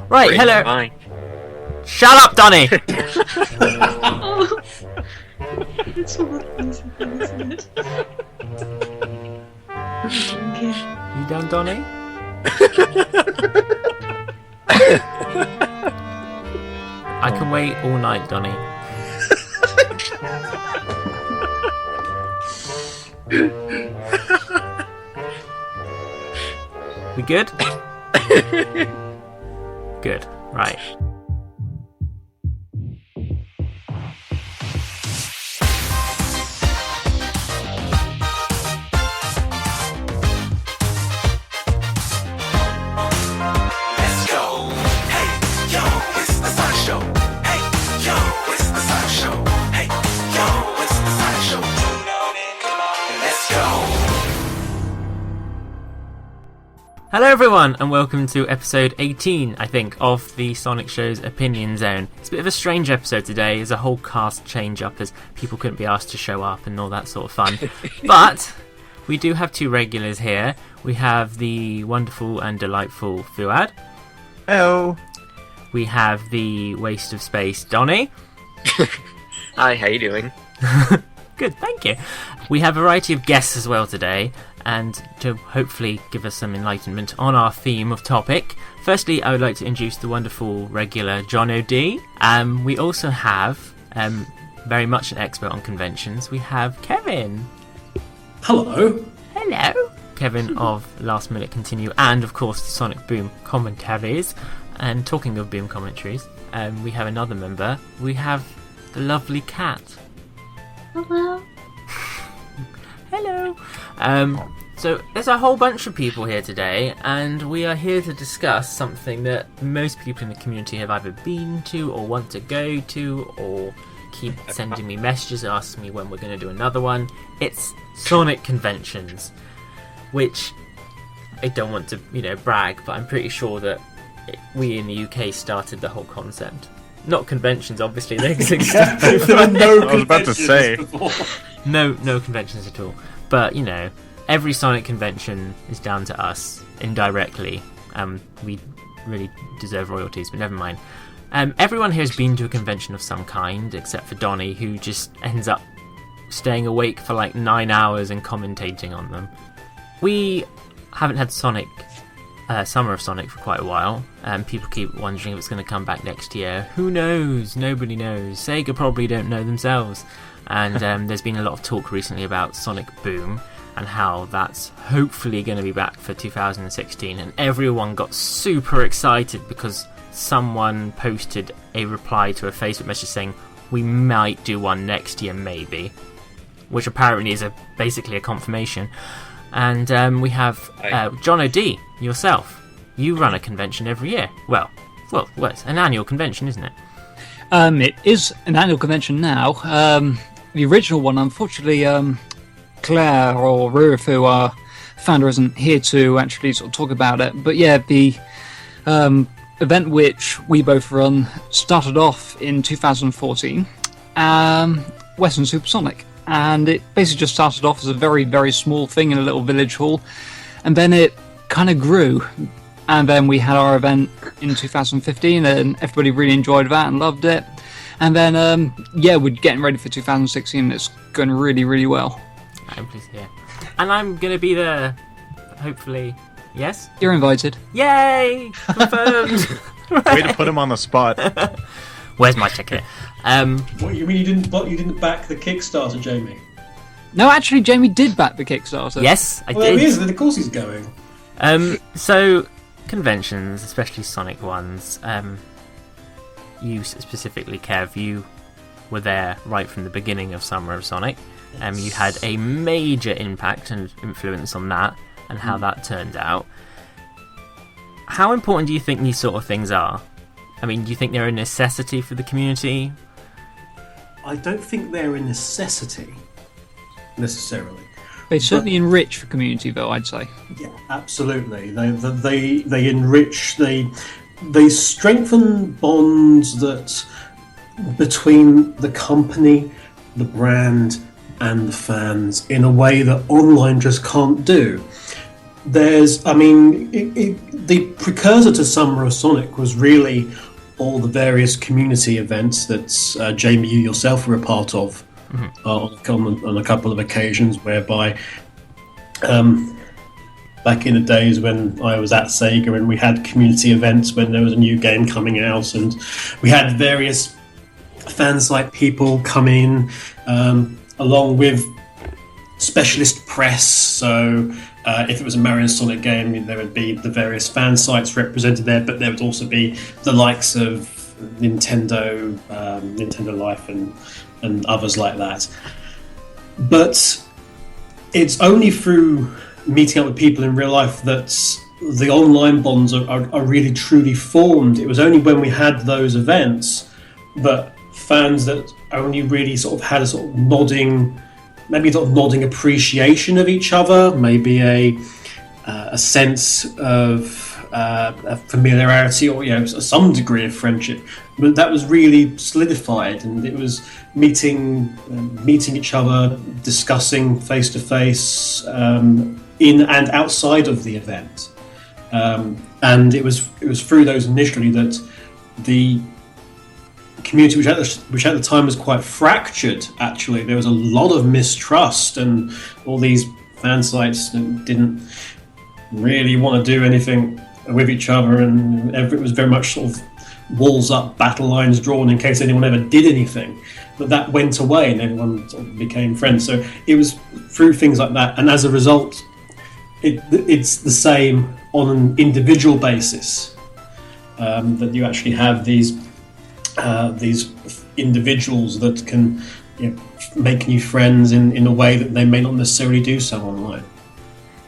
Right, hello. Fine. Shut up, Donnie! Oh. It's all amazing, isn't it? Okay. You done, Donnie? I can wait all night, Donnie. We good? Good. Right. Hello everyone, and welcome to episode 18, I think, of the Sonic Show's Opinion Zone. It's a bit of a strange episode today. There's a whole cast change up as people couldn't be asked to show up and all that sort of fun. But we do have two regulars here. We have the wonderful and delightful Fuad. Hello. We have the waste of space Donnie. Hi, how you doing? Good, thank you. We have a variety of guests as well today, and to hopefully give us some enlightenment on our theme of topic. Firstly, I would like to introduce the wonderful regular JonoD. We also have, very much an expert on conventions, we have Kevin. Hello. Hello. Kevin of Last Minute Continue, and of course the Sonic Boom commentaries. And talking of Boom commentaries, we have another member. We have the lovely Cat. Hello. Hello. So there's a whole bunch of people here today, and we are here to discuss something that most people in the community have either been to or want to go to, or keep sending me messages asking me when we're going to do another one. It's Sonic conventions, which I don't want to, brag, but I'm pretty sure that we in the UK started the whole concept. Not conventions, obviously, they exist. There were no I was about to say. before. No conventions at all. But, every Sonic convention is down to us, indirectly. We really deserve royalties, but never mind. Everyone here has been to a convention of some kind, except for Donnie, who just ends up staying awake for like 9 hours and commentating on them. We haven't had Summer of Sonic for quite a while. People keep wondering if it's going to come back next year. Who knows? Nobody knows. Sega probably don't know themselves. And there's been a lot of talk recently about Sonic Boom and how that's hopefully going to be back for 2016. And everyone got super excited because someone posted a reply to a Facebook message saying, we might do one next year, maybe. Which apparently is basically a confirmation. And we have JonoD, yourself. You run a convention every year. Well, it's an annual convention, isn't it? It is an annual convention now. The original one, unfortunately, Claire or Ruifu, our founder, isn't here to actually sort of talk about it. But yeah, the event which we both run started off in 2014, Weston Supersonic. And it basically just started off as a very, very small thing in a little village hall. And then it kind of grew. And then we had our event in 2015, and everybody really enjoyed that and loved it. And then, we're getting ready for 2016, and it's going really, really well. I'm pleased to hear. And I'm going to be there, hopefully. Yes? You're invited. Yay! Confirmed! Way to put him on the spot. Where's my ticket? What you mean you didn't back the Kickstarter, Jamie? No, actually, Jamie did back the Kickstarter. Yes, I Well, did. he is. Of course, he's going. So conventions, especially Sonic ones. You specifically, Kev, you were there right from the beginning of Summer of Sonic. You had a major impact and influence on that and how that turned out. How important do you think these sort of things are? I mean, do you think they're a necessity for the community? I don't think they're a necessity, necessarily. They certainly enrich the community, though, I'd say. Yeah, absolutely. They enrich. They strengthen bonds that between the company, the brand, and the fans in a way that online just can't do. the precursor to Summer of Sonic was really all the various community events that Jamie, you yourself were a part of on a couple of occasions, whereby back in the days when I was at Sega and we had community events when there was a new game coming out, and we had various fan site people come in along with specialist press. So if it was a Mario and Sonic game, there would be the various fan sites represented there, but there would also be the likes of Nintendo, Nintendo Life, and others like that. But it's only through meeting up with people in real life that the online bonds are really truly formed. It was only when we had those events that fans that only really sort of had a sort of nodding appreciation of each other, maybe a sense of familiarity, or some degree of friendship. But that was really solidified, and it was meeting each other, discussing face to face in and outside of the event. And it was through those initially that the community, which at the time was quite fractured, actually. There was a lot of mistrust, and all these fan sites didn't really want to do anything with each other, and it was very much sort of walls up, battle lines drawn in case anyone ever did anything. But that went away, and everyone sort of became friends. So it was through things like that, and as a result, it's the same on an individual basis, that you actually have these individuals that can make new friends in a way that they may not necessarily do so online.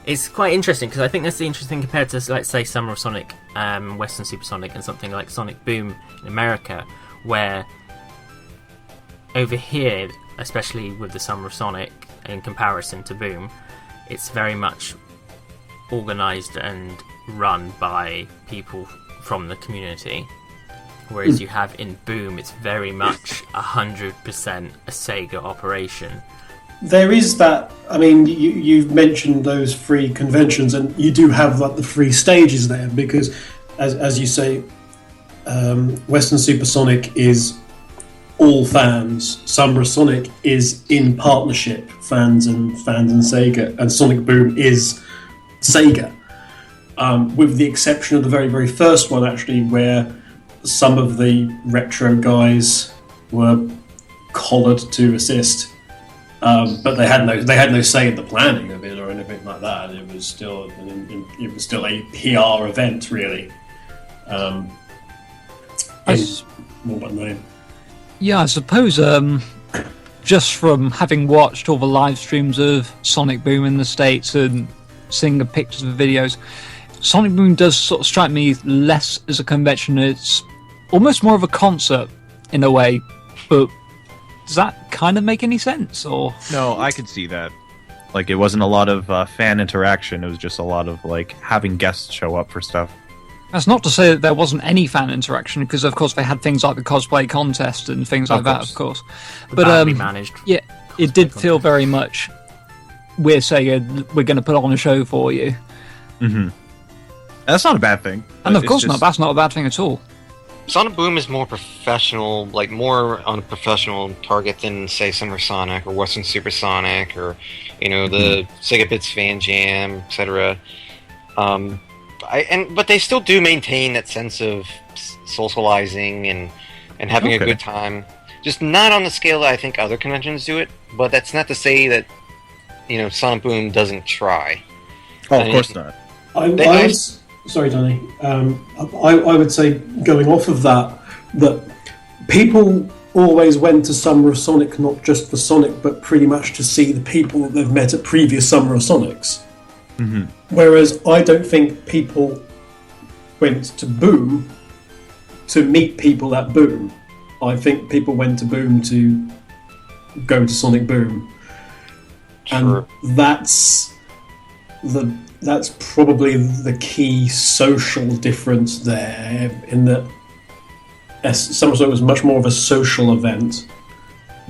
It's quite interesting, because I think that's the interesting thing compared to, like, say, Summer of Sonic, Weston Supersonic, and something like Sonic Boom in America, where over here, especially with the Summer of Sonic, in comparison to Boom, it's very much organised and run by people from the community. Whereas you have in Boom, it's very much 100% a Sega operation. There is that. I mean, you've mentioned those 3 conventions, and you do have like the 3 stages there, because, as you say, Western Supersonic is all fans. Summer of Sonic is in partnership, fans and Sega, and Sonic Boom is Sega, with the exception of the very, very first one, actually, where some of the retro guys were collared to assist, but they had no say in the planning of it or anything like that. It was still a PR event, really. More by name. Yeah, I suppose just from having watched all the live streams of Sonic Boom in the States and seeing the pictures of the videos, Sonic Boom does sort of strike me less as a convention. It's almost more of a concert in a way, but does that kind of make any sense? Or No, I could see that. Like, it wasn't a lot of fan interaction. It was just a lot of, like, having guests show up for stuff. that's not to say that there wasn't any fan interaction, because of course they had things like the cosplay contest and things like that, of course. But Badly managed. yeah, it did feel very much, we're Sega, we're going to put on a show for you. Mm-hmm. That's not a bad thing. And of It's course just- not, that's not a bad thing at all. Sonic Boom is more professional, like more on a professional target than, say, Summer Sonic or Western Supersonic or, the Sega Bits Fan Jam, etc. But they still do maintain that sense of socializing and having a good time. Just not on the scale that I think other conventions do it. But that's not to say that Sonic Boom doesn't try. Oh, of course not. Sorry, Donnie. I would say, going off of that people always went to Summer of Sonic not just for Sonic, but pretty much to see the people that they've met at previous Summer of Sonics. Mm-hmm. Whereas I don't think people went to Boom to meet people at Boom. I think people went to Boom to go to Sonic Boom. Sure. And that's probably the key social difference there, in that Summer of Sonic was much more of a social event.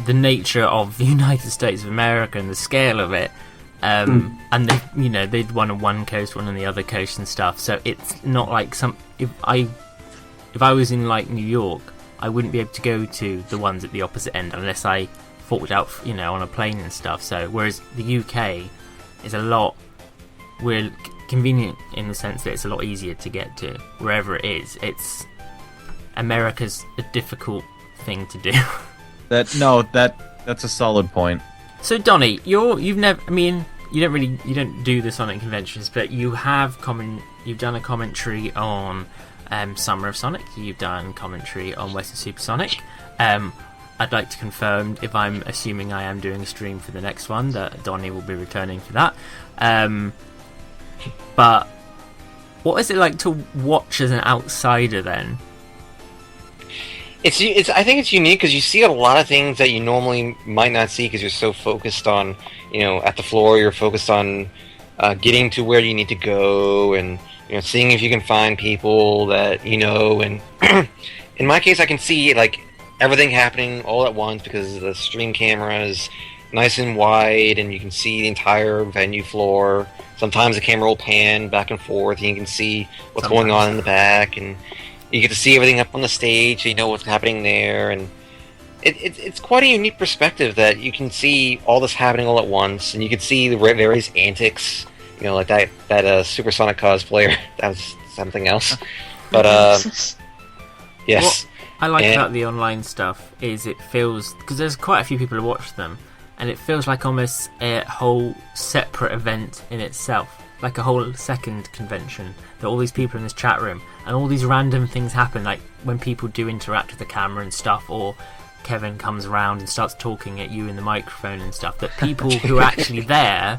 The nature of the United States of America and the scale of it and they'd one on one coast, one on the other coast and stuff. So it's not like if I was in like New York, I wouldn't be able to go to the ones at the opposite end unless I forked out, on a plane and stuff. So whereas the UK is we're convenient in the sense that it's a lot easier to get to wherever it is. America's a difficult thing to do. That's a solid point. So Donnie, you don't do the Sonic conventions, but you've done a commentary on Summer of Sonic. You've done commentary on Weston Supersonic. I'd like to confirm, if I'm assuming I am doing a stream for the next one, that Donnie will be returning for that. But what is it like to watch as an outsider then? I think it's unique because you see a lot of things that you normally might not see because you're so focused on, at the floor. You're focused on getting to where you need to go, and seeing if you can find people that and in my case, I can see like everything happening all at once because the stream camera is nice and wide, and you can see the entire venue floor. Sometimes the camera will pan back and forth, and you can see what's going on in the back, and you get to see everything up on the stage, so you know what's happening there, and it's quite a unique perspective that you can see all this happening all at once, and you can see the various antics, like that Supersonic cosplayer. That was something else, but yes. What I like about the online stuff is it feels, because there's quite a few people who watch them, and it feels like almost a whole separate event in itself, like a whole second convention. There are all these people in this chat room, and all these random things happen, like when people do interact with the camera and stuff, or Kevin comes around and starts talking at you in the microphone and stuff, that people who are actually there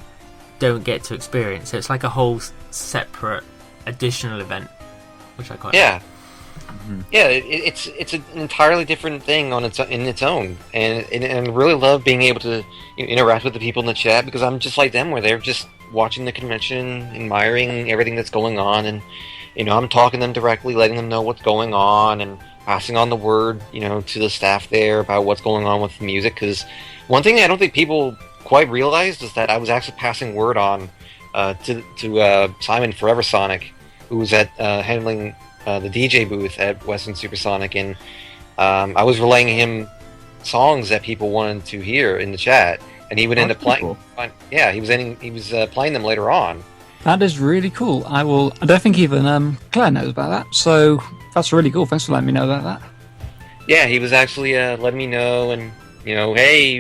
don't get to experience. So it's like a whole separate additional event, which I quite like. Yeah, it's an entirely different thing in its own, and I really love being able to interact with the people in the chat, because I'm just like them, where they're just watching the convention, admiring everything that's going on, and I'm talking to them directly, letting them know what's going on, and passing on the word to the staff there about what's going on with the music. Because one thing I don't think people quite realized is that I was actually passing word on to Simon Forever Sonic, who was at handling the DJ booth at Weston Supersonic, and I was relaying him songs that people wanted to hear in the chat, and he would end up playing. Cool. Yeah, he was playing them later on. That is really cool. I don't think even Claire knows about that, so that's really cool. Thanks for letting me know about that. Yeah, he was actually letting me know, and hey,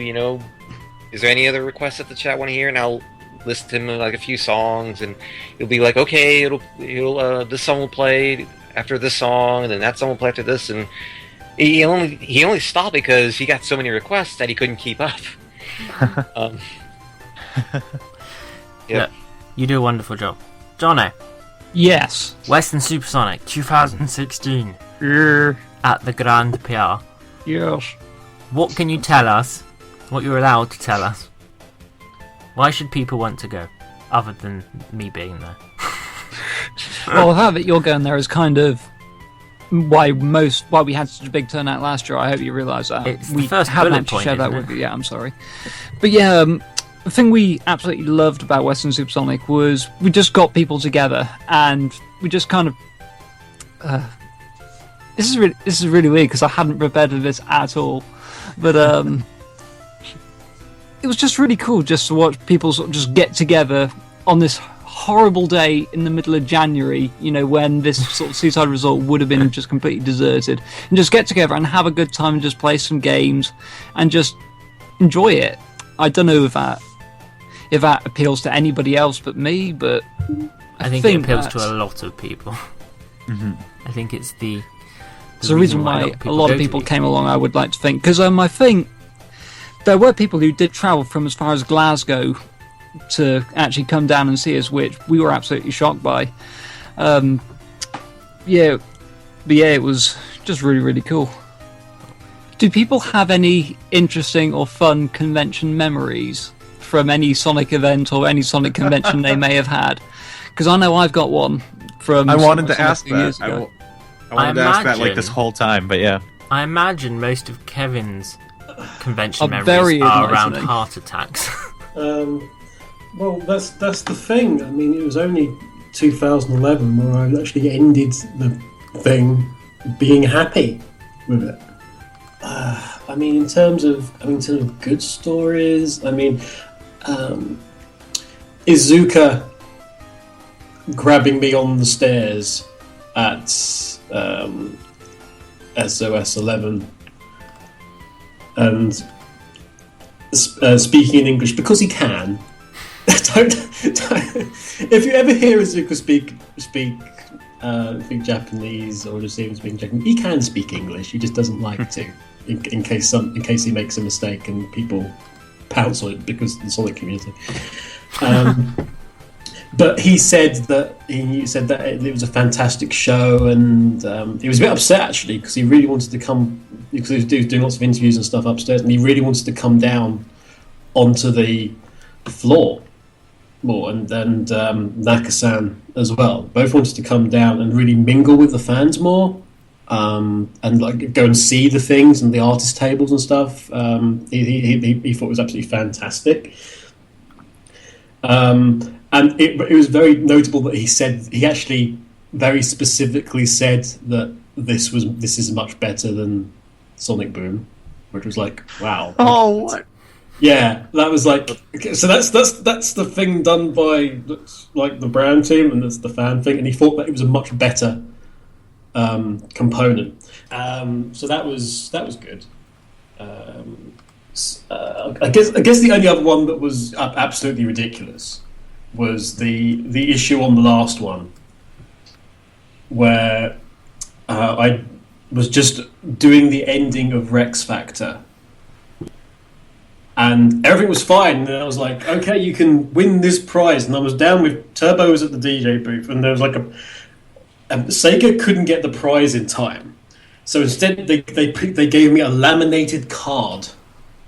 is there any other requests that the chat want to hear? And I'll list him like a few songs, and he'll be like, okay, it'll this song will play after this song, and then that song will play after this, and he only stopped because he got so many requests that he couldn't keep up. Yeah, you do a wonderful job, Jono. Yes. Weston Supersonic 2016 Yeah. at the Grand PR. Yes. What can you tell us? What you're allowed to tell us? Why should people want to go, other than me being there? Well, the fact that you're going there is kind of why we had such a big turnout last year. I hope you realise that. It's we the first haven't bullet actually point, shared that isn't with you. Yeah, I'm sorry, but yeah, the thing we absolutely loved about Weston Supersonic was we just got people together, and we just kind of. This is really weird because I hadn't prepared for this at all, but it was just really cool just to watch people sort of just get together on this horrible day in the middle of January, when this sort of Seaside Resort would have been just completely deserted, and just get together and have a good time and just play some games and just enjoy it. I don't know if that appeals to anybody else but me, but I think it appeals to a lot of people. Mm-hmm. I think it's the reason why a lot of people came along, I would like to think, because I think there were people who did travel from as far as Glasgow to actually come down and see us, which we were absolutely shocked by. It was just really, really cool. Do people have any interesting or fun convention memories from any Sonic event or any Sonic convention they may have had? Because I know I've got one from. I wanted to ask that. I wanted to ask that like this whole time, but yeah. I imagine most of Kevin's convention memories are around heart attacks. Well, that's the thing. I mean, it was only 2011 where I actually ended the thing being happy with it. I mean, in terms of good stories, I mean, Izuka grabbing me on the stairs at SOS 11 and speaking in English because he can. don't. If you ever hear Izuka speak Japanese or just hear him speaking Japanese, he can speak English. He just doesn't like to, in case he makes a mistake and people pounce on it because of the Sonic community. But he said that it was a fantastic show, and he was a bit upset actually because he really wanted to come, because he was doing lots of interviews and stuff upstairs, and he really wanted to come down onto the floor more, and Nakasan as well. Both wanted to come down and really mingle with the fans more, and like go and see the things and the artist tables and stuff. He thought it was absolutely fantastic. And it was very notable that he actually very specifically said that this is much better than Sonic Boom, which was like, wow. Oh, what? Yeah, that was like, okay, so that's the thing done by like the brand team, and that's the fan thing, and he thought that it was a much better component. So that was good. I guess the only other one that was absolutely ridiculous was the issue on the last one, where I was just doing the ending of Rex Factor, and everything was fine. And I was like, okay, you can win this prize. And I was down with Turbos at the DJ booth, and there was like Sega couldn't get the prize in time, so instead they gave me a laminated card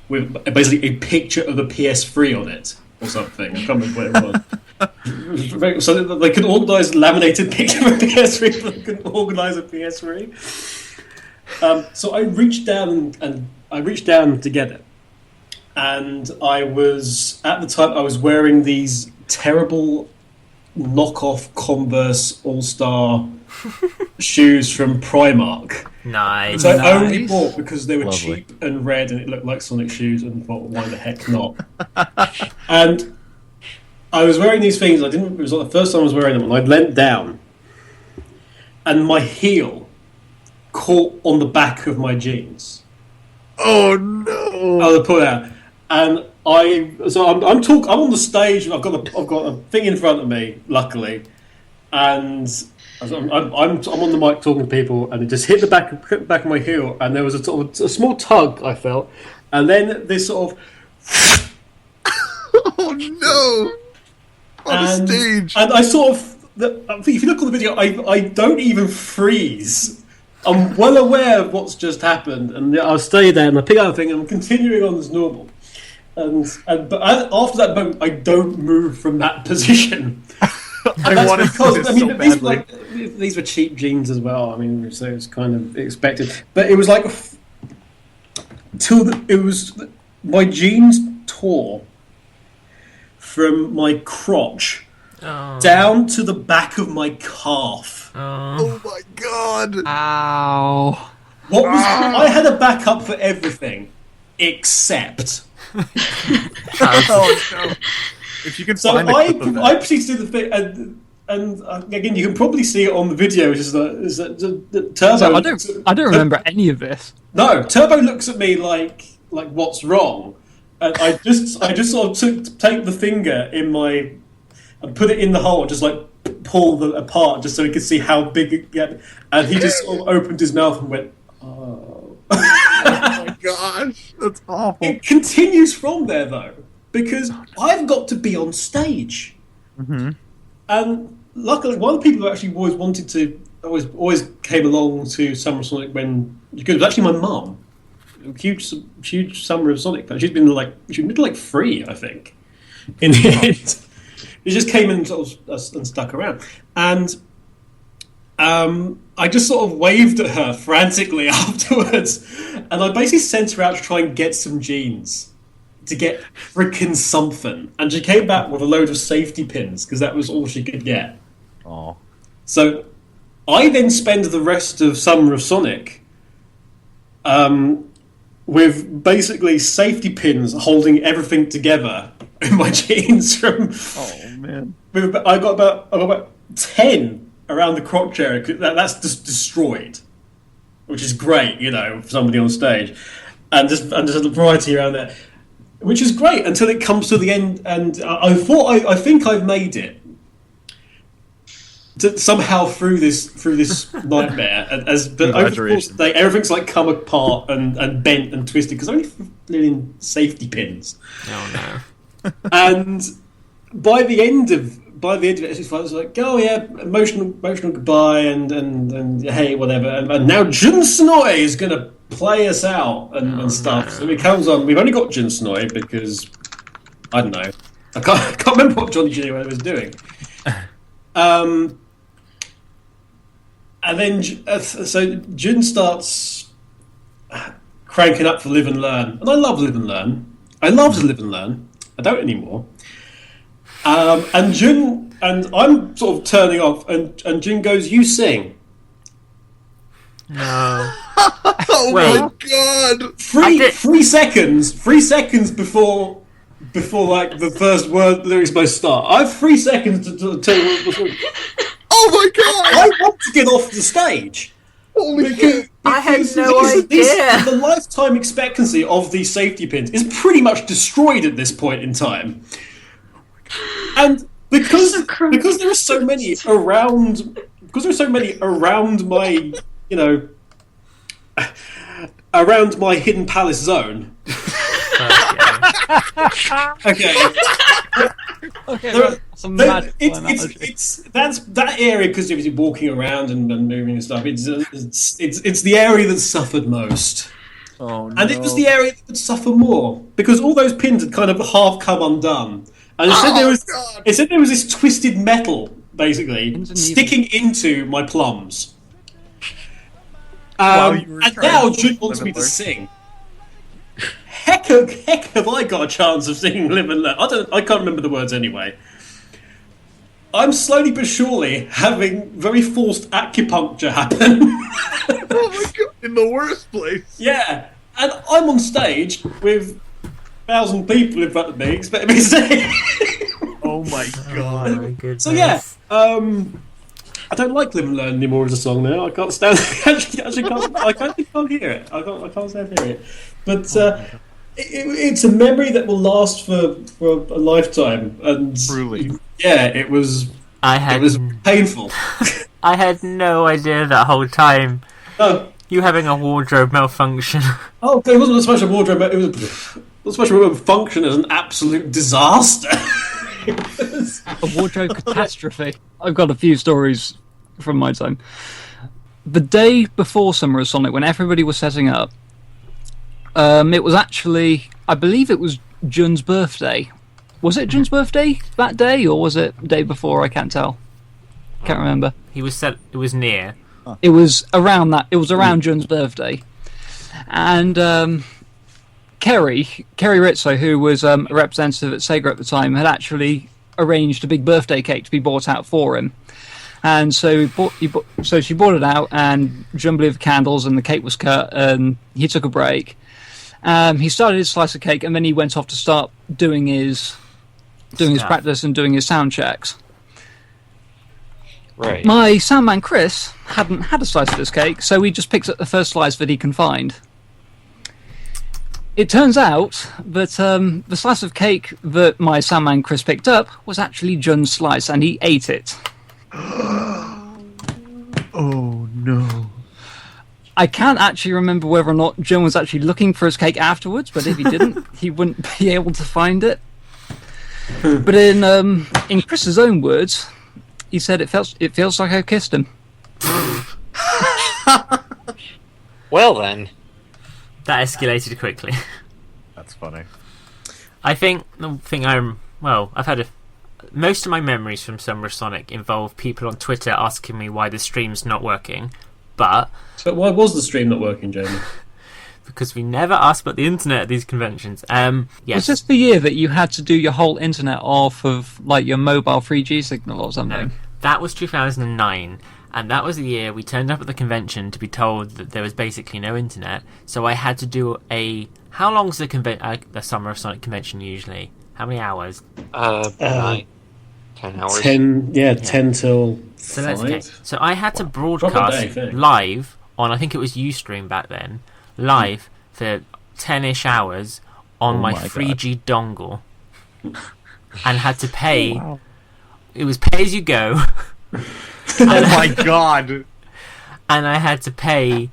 with basically a picture of the PS3 on it or something. I can't remember what it was. So they could organise a laminated picture of a PS3, but they couldn't organise a PS3. So I reached down to get it, and I was wearing these terrible knockoff Converse All-Star shoes from Primark. Nice. I only bought because they were Lovely. cheap and red, and it looked like Sonic shoes, and thought, why the heck not? And I was wearing these things. It was like the first time I was wearing them, and I leant down, and my heel caught on the back of my jeans. Oh no! I was put out, and I'm on the stage, and I've got a thing in front of me, luckily, and I'm on the mic talking to people, and it just hit the back of my heel, and there was a sort of a small tug I felt, and then this sort of Oh no! On the stage, and I sort of, if you look on the video, I don't even freeze. I'm well aware of what's just happened, and I'll stay there and I pick up a thing and I'm continuing on as normal. But after that moment, I don't move from that position. I want to see this so badly. These were cheap jeans as well. I mean, so it's kind of expected. But it was like my jeans tore from my crotch down to the back of my calf. Oh my god! Ow. I had a backup for everything except. Oh no! If you can So find a clip of that. I proceeded to do the thing, and again, you can probably see it on the video. Which is the Turbo. So I don't remember any of this. No, Turbo looks at me like what's wrong, and I just sort of take the finger in my and put it in the hole, and just like pull them apart, just so he could see how big it get. And he just sort of opened his mouth and went, "Oh." Oh my gosh, that's awful. It continues from there though, because I've got to be on stage, and luckily one of the people who actually always came along to Summer Sonic when it was actually my mum. Huge Summer of Sonic fan. She's been like 3, I think. In the end, she just came in and stuck around, and I just sort of waved at her frantically afterwards, and I basically sent her out to try and get some jeans to get frickin' something, and she came back with a load of safety pins because that was all she could get. Oh. So I then spend the rest of Summer of Sonic with basically safety pins holding everything together in my jeans from. Oh man! I got about 10 around the crotch area. That's just destroyed, which is great, for somebody on stage, and just a variety around there, which is great until it comes to the end. And I think I've made it somehow through this nightmare. But over the course of the day, everything's like come apart and bent and twisted because only in safety pins. Oh no! And by the end of it, I was like, oh yeah, emotional goodbye and hey, whatever. And now Jun Snoy is going to play us out and stuff. So it comes on. We've only got Jun Snoy because I don't know. I can't remember what Johnny J was doing. And then so Jun starts cranking up for Live and Learn, and I love Live and Learn. I loved Live and Learn. I don't anymore. And Jun and I'm sort of turning off, and Jun goes, "You sing." No. Oh my god! 3 seconds. 3 seconds before like the first word lyrics supposed to start. I have 3 seconds to tell you what the Oh my god! I want to get off the stage. Holy shit! I had no idea. The lifetime expectancy of these safety pins is pretty much destroyed at this point in time. And because there are so many around my around my hidden palace zone. Okay. Okay, It's that area because if you're walking around and moving and stuff. It's the area that suffered most. Oh no! And it was the area that would suffer more because all those pins had kind of half come undone, and it said there was this twisted metal basically sticking into my plums. And now Jun wants me to sing. Heck have I got a chance of singing Live and Learn? I can't remember the words anyway. I'm slowly but surely having very forced acupuncture happen. Oh my god! In the worst place. Yeah, and I'm on stage with 1,000 people in front of me expecting me to sing. Oh my god! Oh my goodness. So yeah, I don't like Live and Learn anymore as a song now. I can't stand. I can't hear it. I can't stand hearing it. But it's a memory that will last for a lifetime. And truly, yeah, it was. It was painful. I had no idea that whole time. No. You having a wardrobe malfunction. Oh, it wasn't so much a wardrobe, but it was so much a function as an absolute disaster. A wardrobe catastrophe. I've got a few stories from my time. The day before Summer of Sonic, when everybody was setting up, it was actually, I believe it was Jun's birthday. Was it Jun's birthday that day, or was it the day before? I can't tell. Can't remember. It was near. It was around that. It was around Jun's birthday, and Kerry Rizzo, who was a representative at Sega at the time, had actually arranged a big birthday cake to be brought out for him. And so she brought it out, and Jun blew the candles, and the cake was cut, and he took a break. He started his slice of cake, and then he went off to start doing his practice and doing his sound checks. Right. My soundman Chris hadn't had a slice of this cake, so he just picked up the first slice that he can find. It turns out that the slice of cake that my soundman Chris picked up was actually Jun's slice, and he ate it. Oh no. I can't actually remember whether or not Jun was actually looking for his cake afterwards, but if he didn't, he wouldn't be able to find it. But in Chris's own words, he said it feels like I kissed him. Well then. That escalated quickly. That's funny. I think the thing I've had most of my memories from Summer of Sonic involve people on Twitter asking me why the stream's not working, but So why was the stream not working, Jamie? because we never asked about the internet at these conventions. Yes. Was this the year that you had to do your whole internet off of like your mobile 3G signal or something? No, that was 2009, and that was the year we turned up at the convention to be told that there was basically no internet. So I had to do a. How long's the Summer of Sonic convention usually? How many hours? 9, 10 hours. 10 till 5. So I had to Proper broadcast day, live on, I think it was Ustream back then, live for 10-ish hours on my 3G dongle, and had to pay. Wow. It was pay as you go. Oh my god! And I had to pay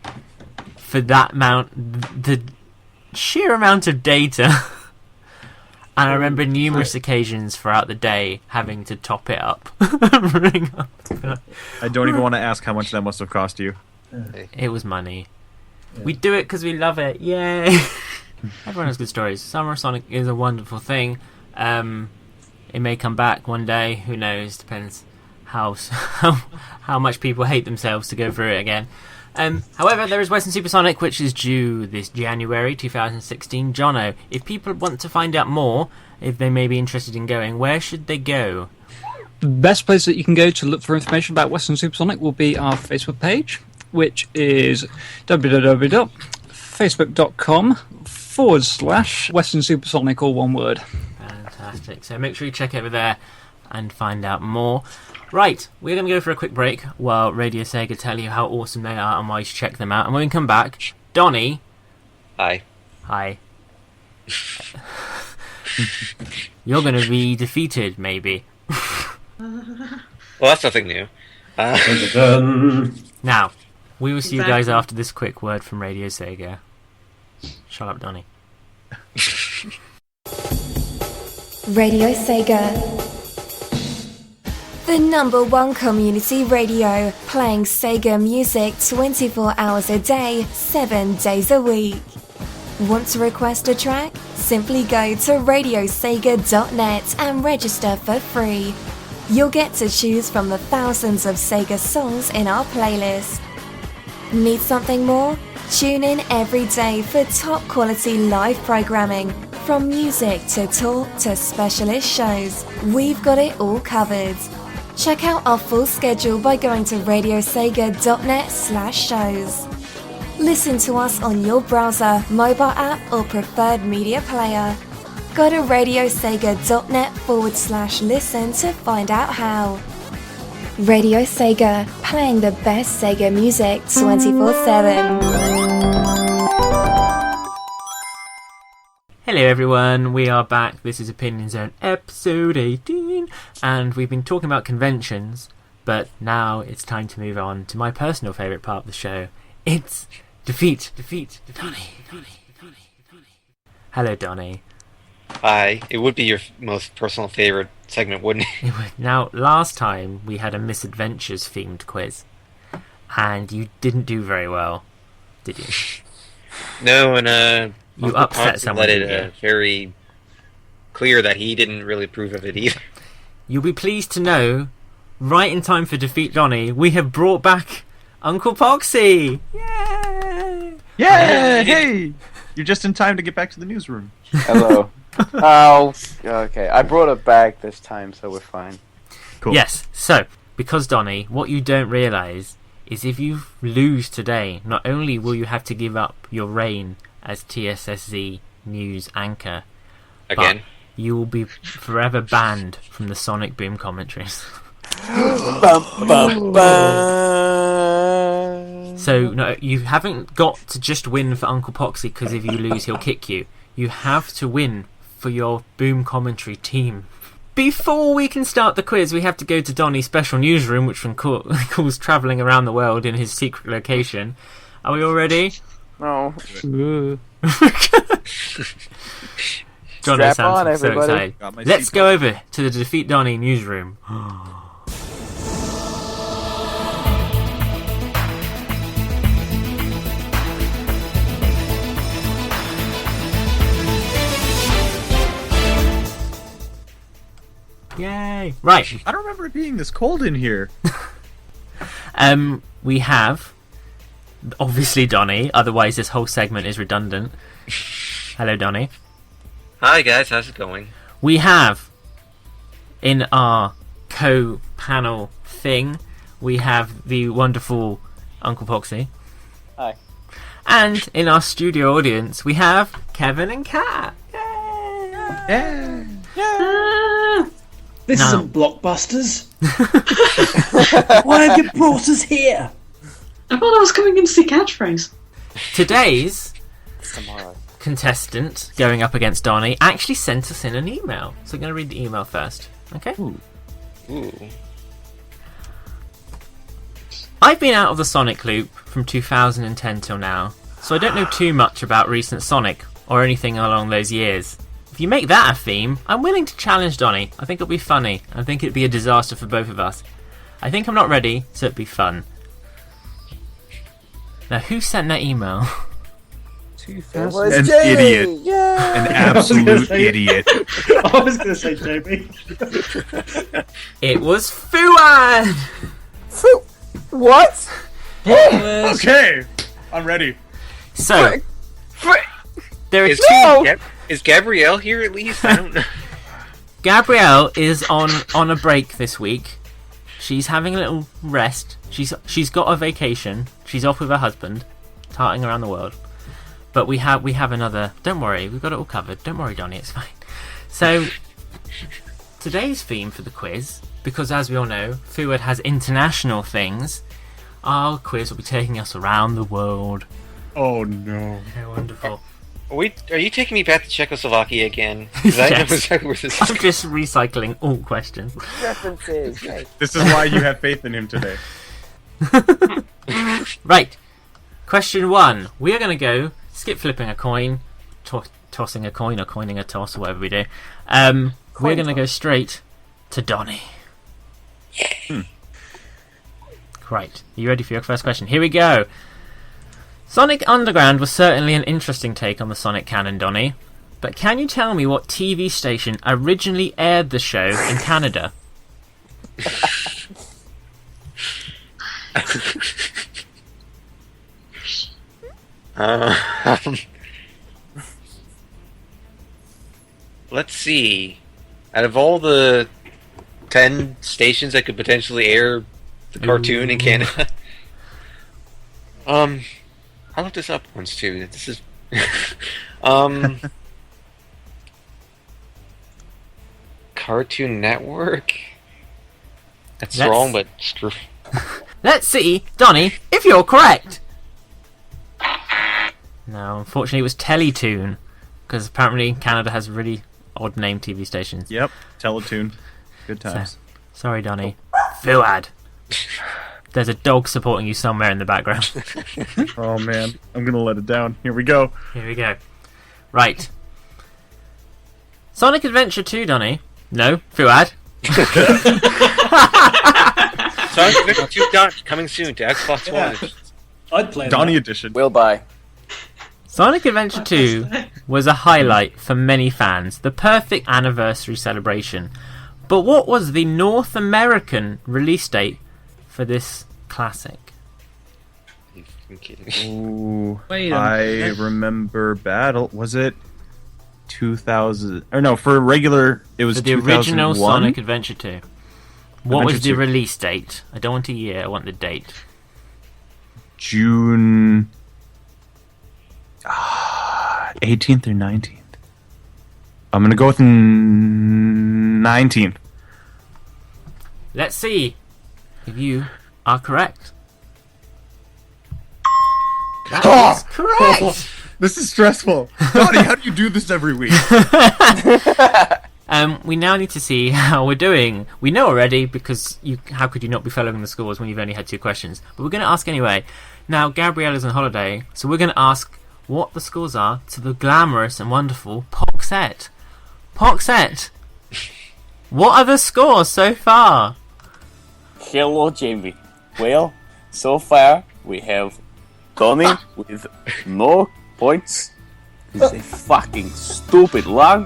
for that amount, the sheer amount of data. And I remember numerous occasions throughout the day having to top it up. Ring up. I don't even want to ask how much that must have cost you. It was money. Yeah. We do it because we love it. Yay! Everyone has good stories. Summer of Sonic is a wonderful thing. It may come back one day. Who knows? Depends how much people hate themselves to go through it again. However, there is Weston Supersonic, which is due this January 2016. Jono, if people want to find out more, if they may be interested in going, where should they go? The best place that you can go to look for information about Weston Supersonic will be our Facebook page, which is www.facebook.com/Weston Supersonic, all one word. Fantastic. So make sure you check over there and find out more. Right, we're going to go for a quick break while Radio Sega tell you how awesome they are and why you should check them out. And when we come back, Donnie. Hi. You're going to be defeated, maybe. Well, that's nothing new. Now, we will see you guys after this quick word from Radio Sega. Shut up, Donnie. Radio Sega. The #1 community radio, playing Sega music 24 hours a day, 7 days a week. Want to request a track? Simply go to radiosega.net and register for free. You'll get to choose from the thousands of Sega songs in our playlist. Need something more? Tune in every day for top quality live programming. From music to talk to specialist shows, we've got it all covered. Check out our full schedule by going to radiosega.net/shows. Listen to us on your browser, mobile app or preferred media player. Go to radiosega.net/listen to find out how. Radio Sega, playing the best Sega music 24/7. Hello everyone, we are back. This is Opinion Zone episode 18, and we've been talking about conventions, but now it's time to move on to my personal favourite part of the show. It's Defeat Donnie. Hello, Donnie. Hi. It would be your most personal favourite segment, wouldn't it? Now, last time we had a Misadventures themed quiz, and you didn't do very well, did you? No, and you upset someone. Let it very clear that he didn't really approve of it either. You'll be pleased to know, right in time for Defeat Donnie, we have brought back Uncle Poxy! Yay! Yay! Hey! You're just in time to get back to the newsroom. Hello. Oh, okay. I brought it back this time, so we're fine. Cool. Yes, so, because Donnie, what you don't realise is if you lose today, not only will you have to give up your reign as TSSZ news anchor, Again? but you will be forever banned from the Sonic Boom commentaries. Bum, bum, bum. So, no, you haven't got to just win for Uncle Poxy, because if you lose, he'll kick you. You have to win for your Boom commentary team. Before we can start the quiz, we have to go to Donnie's special newsroom, which calls travelling around the world in his secret location. Are we all ready? No. Jono Strap on, sounds so everybody. excited. Let's go over to the Defeat Donnie newsroom. Yay! Right. I don't remember it being this cold in here. We have obviously Donnie, otherwise this whole segment is redundant. Hello, Donnie. Hi guys, how's it going? We have, in our co-panel thing, we have the wonderful Uncle Poxy. Hi. And in our studio audience, we have Kevin and Kat. Yeah. This No. isn't Blockbusters. Why have you brought us here? I thought I was coming in to see Catchphrase. Today's Tomorrow. contestant going up against Donnie actually sent us in an email. So I'm going to read the email first. Okay? Ooh. I've been out of the Sonic loop from 2010 till now, so I don't know too much about recent Sonic or anything along those years. If you make that a theme, I'm willing to challenge Donnie. I think it'll be funny. I think it'd be a disaster for both of us. I think I'm not ready, so it'd be fun. Now, who sent that email? An idiot. Yeah. An absolute idiot. I was going to say Jamie. It was Fuad! What? Okay, I'm ready. So, there are Is, two... is Gabrielle here at least? I don't know. Gabrielle is on a break this week. She's having a little rest. She's got a vacation. She's off with her husband, tarting around the world. But we have another. Don't worry, we've got it all covered. Don't worry, Donnie, it's fine. So today's theme for the quiz, because as we all know, Fuad has international things. Our quiz will be taking us around the world. Oh no. How wonderful! Are you taking me back to Czechoslovakia again? 'Cause I know Yes. exactly where this is I'm just recycling all questions. References. Right. This is why you have faith in him today. Right. Question 1. We are going to go skip flipping a coin, tossing a coin, or coining a toss, or whatever we do. We're going to go straight to Donnie. Right. Are you ready for your first question? Here we go. Sonic Underground was certainly an interesting take on the Sonic canon, Donnie. But can you tell me what TV station originally aired the show in Canada? Let's see. Out of all the 10 stations that could potentially air the cartoon in Canada, I looked this up once too. This is Cartoon Network. That's wrong, but screw. Let's see, Donnie, if you're correct. No, unfortunately it was Teletoon, because apparently Canada has really odd named TV stations. Yep, Teletoon. Good times. Sorry, Donnie. Fuad. There's a dog supporting you somewhere in the background. Oh man, I'm gonna let it down. Here we go. Here we go. Right. Sonic Adventure 2, Donnie. No, Fuad. Sonic Adventure 2 coming soon to Xbox One. I'd play Donnie that. edition. Will buy. Sonic Adventure 2 was a highlight for many fans, the perfect anniversary celebration. But what was the North American release date for this classic? I'm kidding. Ooh, Wait a I minute. remember Battle. Was it 2000? Or no, for regular, it was For the original 2001? Sonic Adventure 2. What was Adventure the 2. release date? I don't want a year, I want the date. June 18th or 19th. I'm gonna go with 19th. Let's see if you are correct. That is correct! This is stressful. Donnie, how do you do this every week? We now need to see how we're doing. We know already because how could you not be following the scores when you've only had 2 questions? But we're going to ask anyway. Now, Gabrielle is on holiday, so we're going to ask what the scores are to the glamorous and wonderful Poxette. Poxette, what are the scores so far? Hello, Jamie. Well, so far we have Donnie with no points. He's a fucking stupid lung.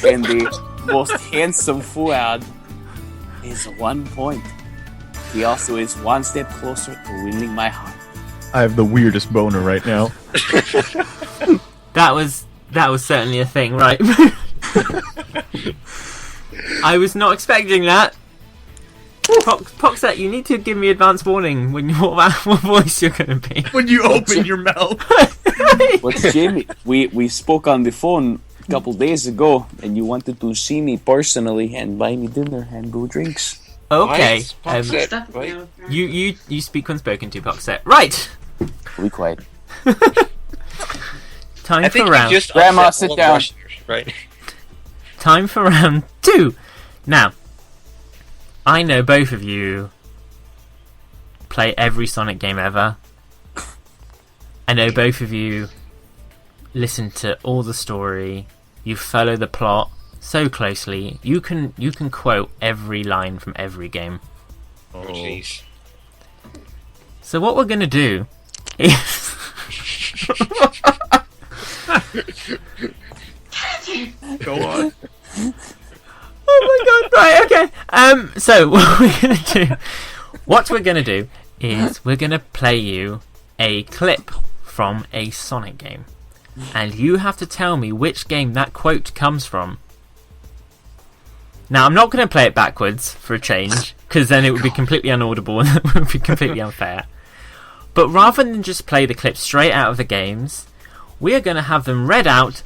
And the most handsome Fuad is 1 point. he also is one step closer to winning my heart. I have the weirdest boner right now. That was certainly a thing, right? I was not expecting that. Poxet, you need to give me advance warning when what voice you're going to be. When you open your mouth. But Jamie, we spoke on the phone a couple days ago, and you wanted to see me personally and buy me dinner and go drinks. Okay. Right. You speak when spoken to, Poxet. Right. Be quiet. Time I for think round. you just Grandma, upset sit all the down. Russians, right? Time for round 2. Now, I know both of you play every Sonic game ever. I know both of you listen to all the story. You follow the plot so closely. You can quote every line from every game. Oh, jeez. So what we're going to do is... Go on. Oh my god, right, okay. So what we're gonna do is we're gonna play you a clip from a Sonic game. And you have to tell me which game that quote comes from. Now, I'm not gonna play it backwards for a change, because then it would be completely inaudible and it would be completely unfair. But rather than just play the clip straight out of the games, we are gonna have them read out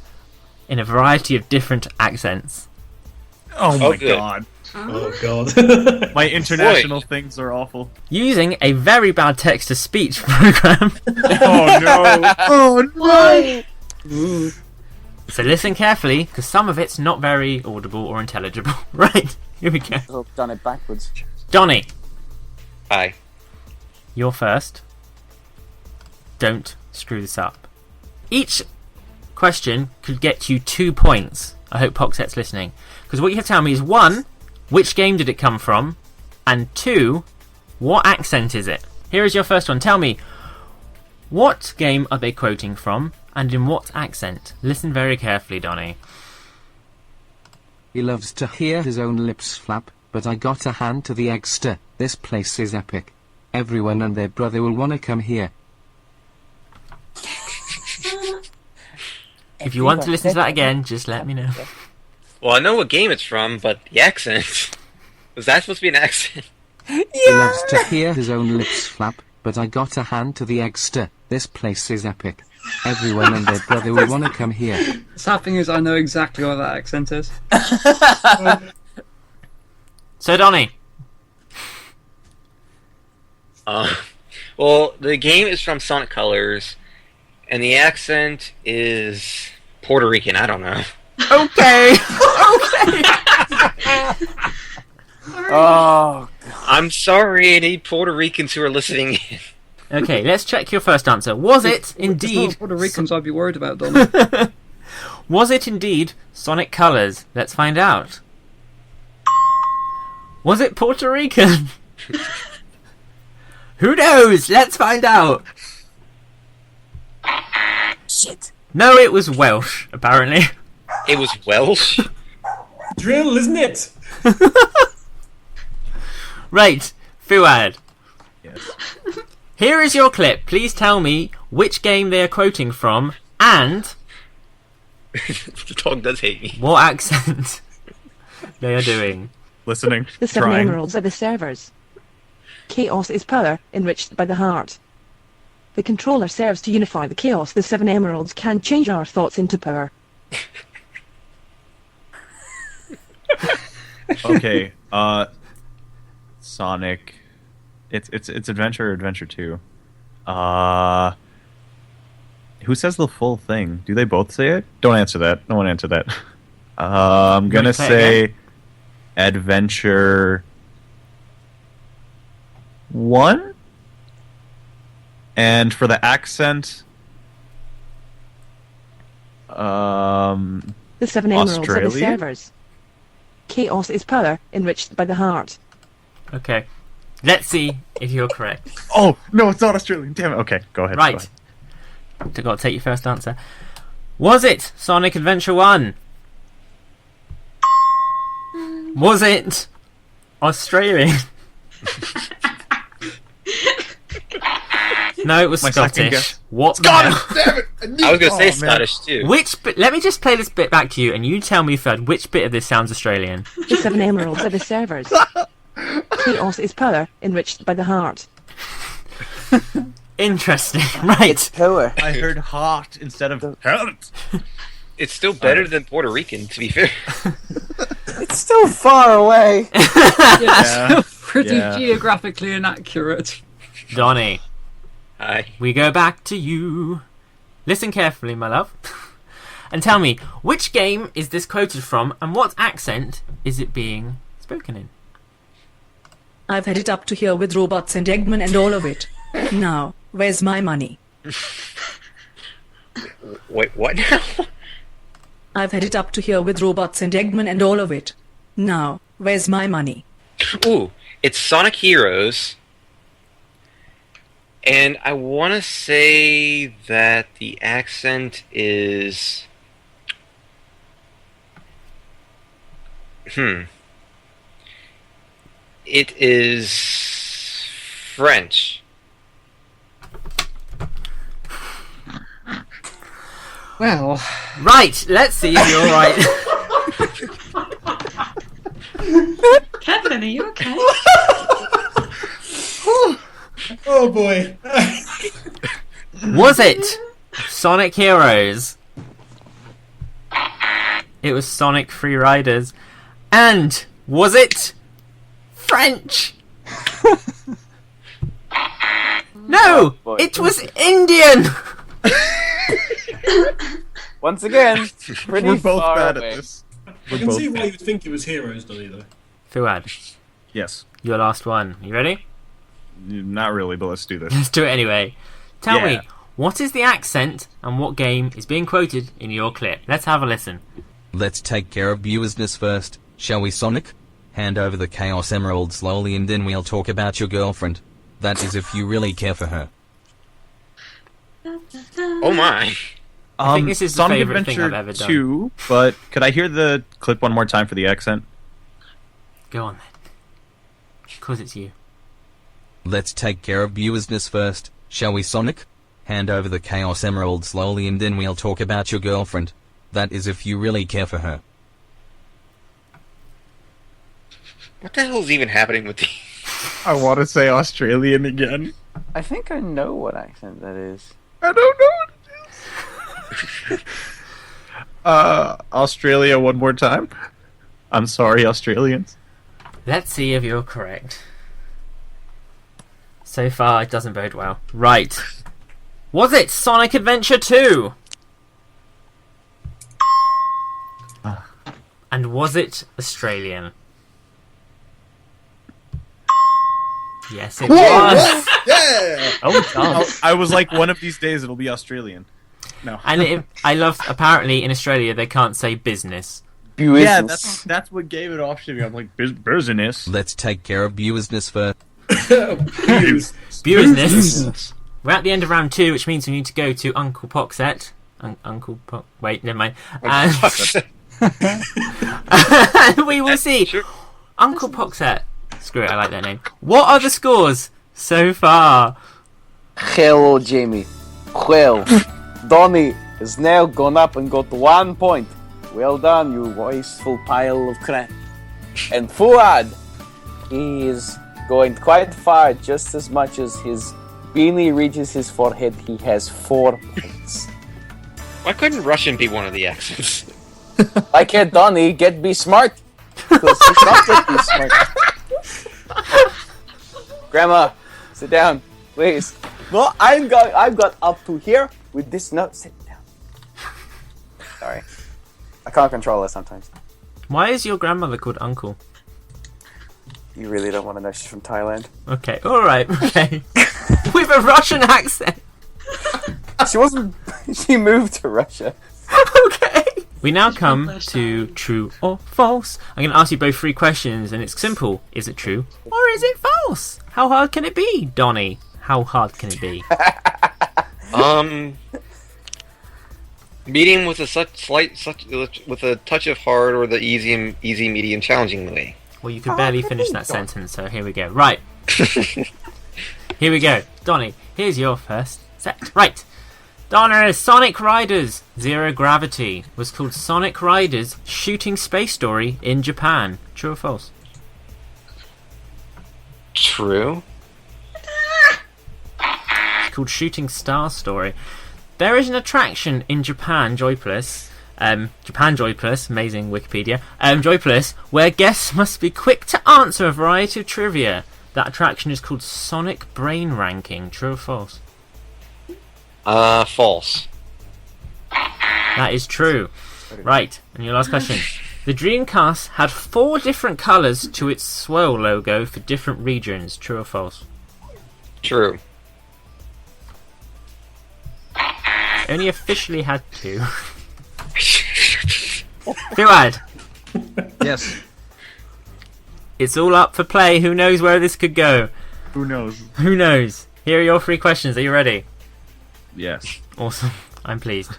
in a variety of different accents. Oh my good. god. Oh god. My international things are awful. Using a very bad text-to-speech program. Oh no. Oh no. So listen carefully, because some of it's not very audible or intelligible. Right, here we go. I've done it backwards. Donnie, Hi. you're first. Don't screw this up. Each question could get you 2 points. I hope Poxet's listening. Because what you have to tell me is 1, which game did it come from? And 2, what accent is it? Here is your first one. Tell me, what game are they quoting from? And in what accent? Listen very carefully, Donnie. He loves to hear his own lips flap, but I got a hand to the eggster. This place is epic. Everyone and their brother will wanna come here. If you want to listen to that again, just let me know. Well, I know what game it's from, but the accent. Was that supposed to be an accent? He loves to hear his own lips flap, but I got a hand to the eggster. This place is epic. Everyone and their brother will wanna come here. The sad thing is, I know exactly what that accent is. So, Donnie. Well, the game is from Sonic Colors, and the accent is Puerto Rican. I don't know. Okay. Oh, I'm sorry, any Puerto Ricans who are listening in. Okay, let's check your first answer. Was it It's indeed... not Puerto Ricans I'd be worried about, Donnie. Was it indeed Sonic Colors? Let's find out. Was it Puerto Rican? Who knows? Let's find out. shit. No, it was Welsh, apparently. It was Welsh? Drill, isn't it? Right, Fuad. Yes. Here is your clip. Please tell me which game they are quoting from and The dog does hate me. what accent they are doing. Listening. The 7 Trying. emeralds are the servers. Chaos is power, enriched by the heart. The controller serves to unify the chaos. The 7 emeralds can change our thoughts into power. Okay. Sonic. It's Adventure or Adventure 2. Who says the full thing? Do they both say it? Don't answer that. No one answer that. I'm gonna play it say again? Adventure 1. And for the accent, The 7 emeralds are the Australia? servers. Chaos is power, enriched by the heart. Okay. Let's see if you're correct. oh no, it's not Australian. Damn it. Okay, go ahead. Right. Got to take your first answer. Was it Sonic Adventure 1? Was it Australian? No, it was My second Scottish. guess. What? Scottish! the Damn it! I was going to say Scottish too. Which bit? Let me just play this bit back to you, and you tell me third which bit of this sounds Australian. The 7 emeralds are the servers. Chaos is power enriched by the heart. Interesting, right? Power. I heard heart instead of heart. It's still better than Puerto Rican, to be fair. It's still far away. Yeah, it's pretty Yeah. geographically inaccurate. Donnie, Hi. we go back to you. Listen carefully, my love, and tell me which game is this quoted from, and what accent is it being spoken in? I've had it up to here with robots and Eggman and all of it. Now, where's my money? Wait, what now? I've had it up to here with robots and Eggman and all of it. Now, where's my money? Ooh, it's Sonic Heroes. And I want to say that the accent is... It is French. Well, right. Let's see if you're right. Kevin, are you okay? Oh boy. Was it Sonic Heroes? It was Sonic Free Riders. And was it French? No, it was Indian. Once again, pretty We're both far bad away. at this. I can see why you would think it was Heroes, Donnie, though. Fuad, Yes. your last one. You ready? Not really, but let's do this. Let's do it anyway. Tell Yeah. me, what is the accent and what game is being quoted in your clip? Let's have a listen. Let's take care of business first, shall we, Sonic? Hand over the Chaos Emerald slowly and then we'll talk about your girlfriend. That is if you really care for her. Oh my. I think this is the Sonic favourite thing Adventure I've ever done. 2, but could I hear the clip one more time for the accent? Go on then. Because it's you. Let's take care of business first, shall we, Sonic? Hand over the Chaos Emerald slowly and then we'll talk about your girlfriend. That is if you really care for her. What the hell is even happening with the... I want to say Australian again. I think I know what accent that is. I don't know what it is. Australia one more time. I'm sorry, Australians. Let's see if you're correct. So far, it doesn't bode well. Right. Was it Sonic Adventure 2? And was it Australian? Yes, it was. Yeah. Oh, God. I was like, one of these days it'll be Australian. No. And I love. Apparently, in Australia, they can't say business. Yeah, that's what gave it off to me. I'm like, business. Let's take care of business first. Business. We're at the end of round 2, which means we need to go to Uncle Poxet. Uncle Pox. Wait, never mind. And we will see. Sure. Uncle Poxet. Screw it, I like that name. What are the scores so far? Hello, Jamie. Well, Donnie has now gone up and got 1 point. Well done, you wasteful pile of crap. And Fuad, he is going quite far, just as much as his beanie reaches his forehead. He has 4 points. Why couldn't Russian be one of the accents? Why can't Donnie be smart? Because he's not get be smart. Grandma, sit down, please. No, I've got up to here with this. No, sit down. Sorry, I can't control it sometimes. Why is your grandmother called Uncle? You really don't want to know she's from Thailand. Okay, alright, okay. With a Russian accent. She wasn't. She moved to Russia. Okay. We now come to true or false. I'm going to ask you both 3 questions, and it's simple. Is it true or is it false? How hard can it be, Donnie? How hard can it be? Medium with a with a touch of hard, or the easy, medium, challenging way. Well, you could barely finish that sentence, so here we go. Right. Here we go. Donnie, here's your first set. Right. Donna, Sonic Riders Zero Gravity was called Sonic Riders Shooting Space Story in Japan. True or false? True. It's called Shooting Star Story. There is an attraction in Japan, Joyplus, amazing Wikipedia, Joyplus, where guests must be quick to answer a variety of trivia. That attraction is called Sonic Brain Ranking. True or false? False. That is true. Right, and your last question. The Dreamcast had 4 different colours to its swirl logo for different regions. True or false? True. Only officially had 2. Fuad. Yes. It's all up for play. Who knows where this could go? Who knows? Who knows? Here are your 3 questions. Are you ready? Yes. Awesome. I'm pleased.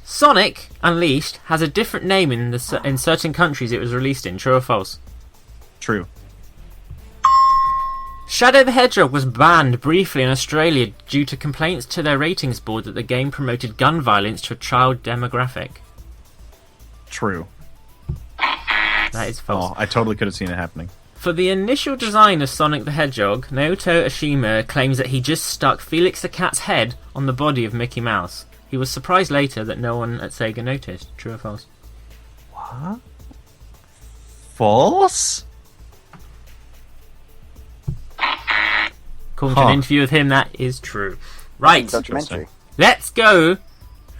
Sonic Unleashed has a different name in certain countries it was released in. True or false? True. Shadow the Hedgehog was banned briefly in Australia due to complaints to their ratings board that the game promoted gun violence to a child demographic. True. That is false. Oh, I totally could have seen it happening. For the initial design of Sonic the Hedgehog, Naoto Oshima claims that he just stuck Felix the Cat's head on the body of Mickey Mouse. He was surprised later that no one at Sega noticed. True or false? What? False? According to an interview with him, that is true. Right. Documentary. Let's go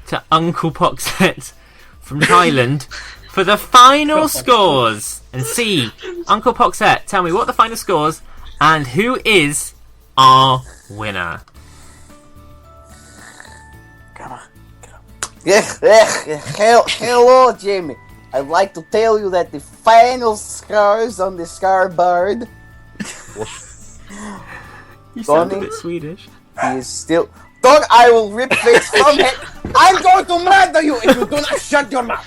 to Uncle Poxet from Thailand for the final scores. And see, Uncle Poxet, tell me what the final scores and who is our winner. Come on. Hello, Jamie. I'd like to tell you that the final scores on the scoreboard. You sound a bit Swedish. He is still. Don't! I will rip face from it. I'm going to murder you if you do not shut your mouth.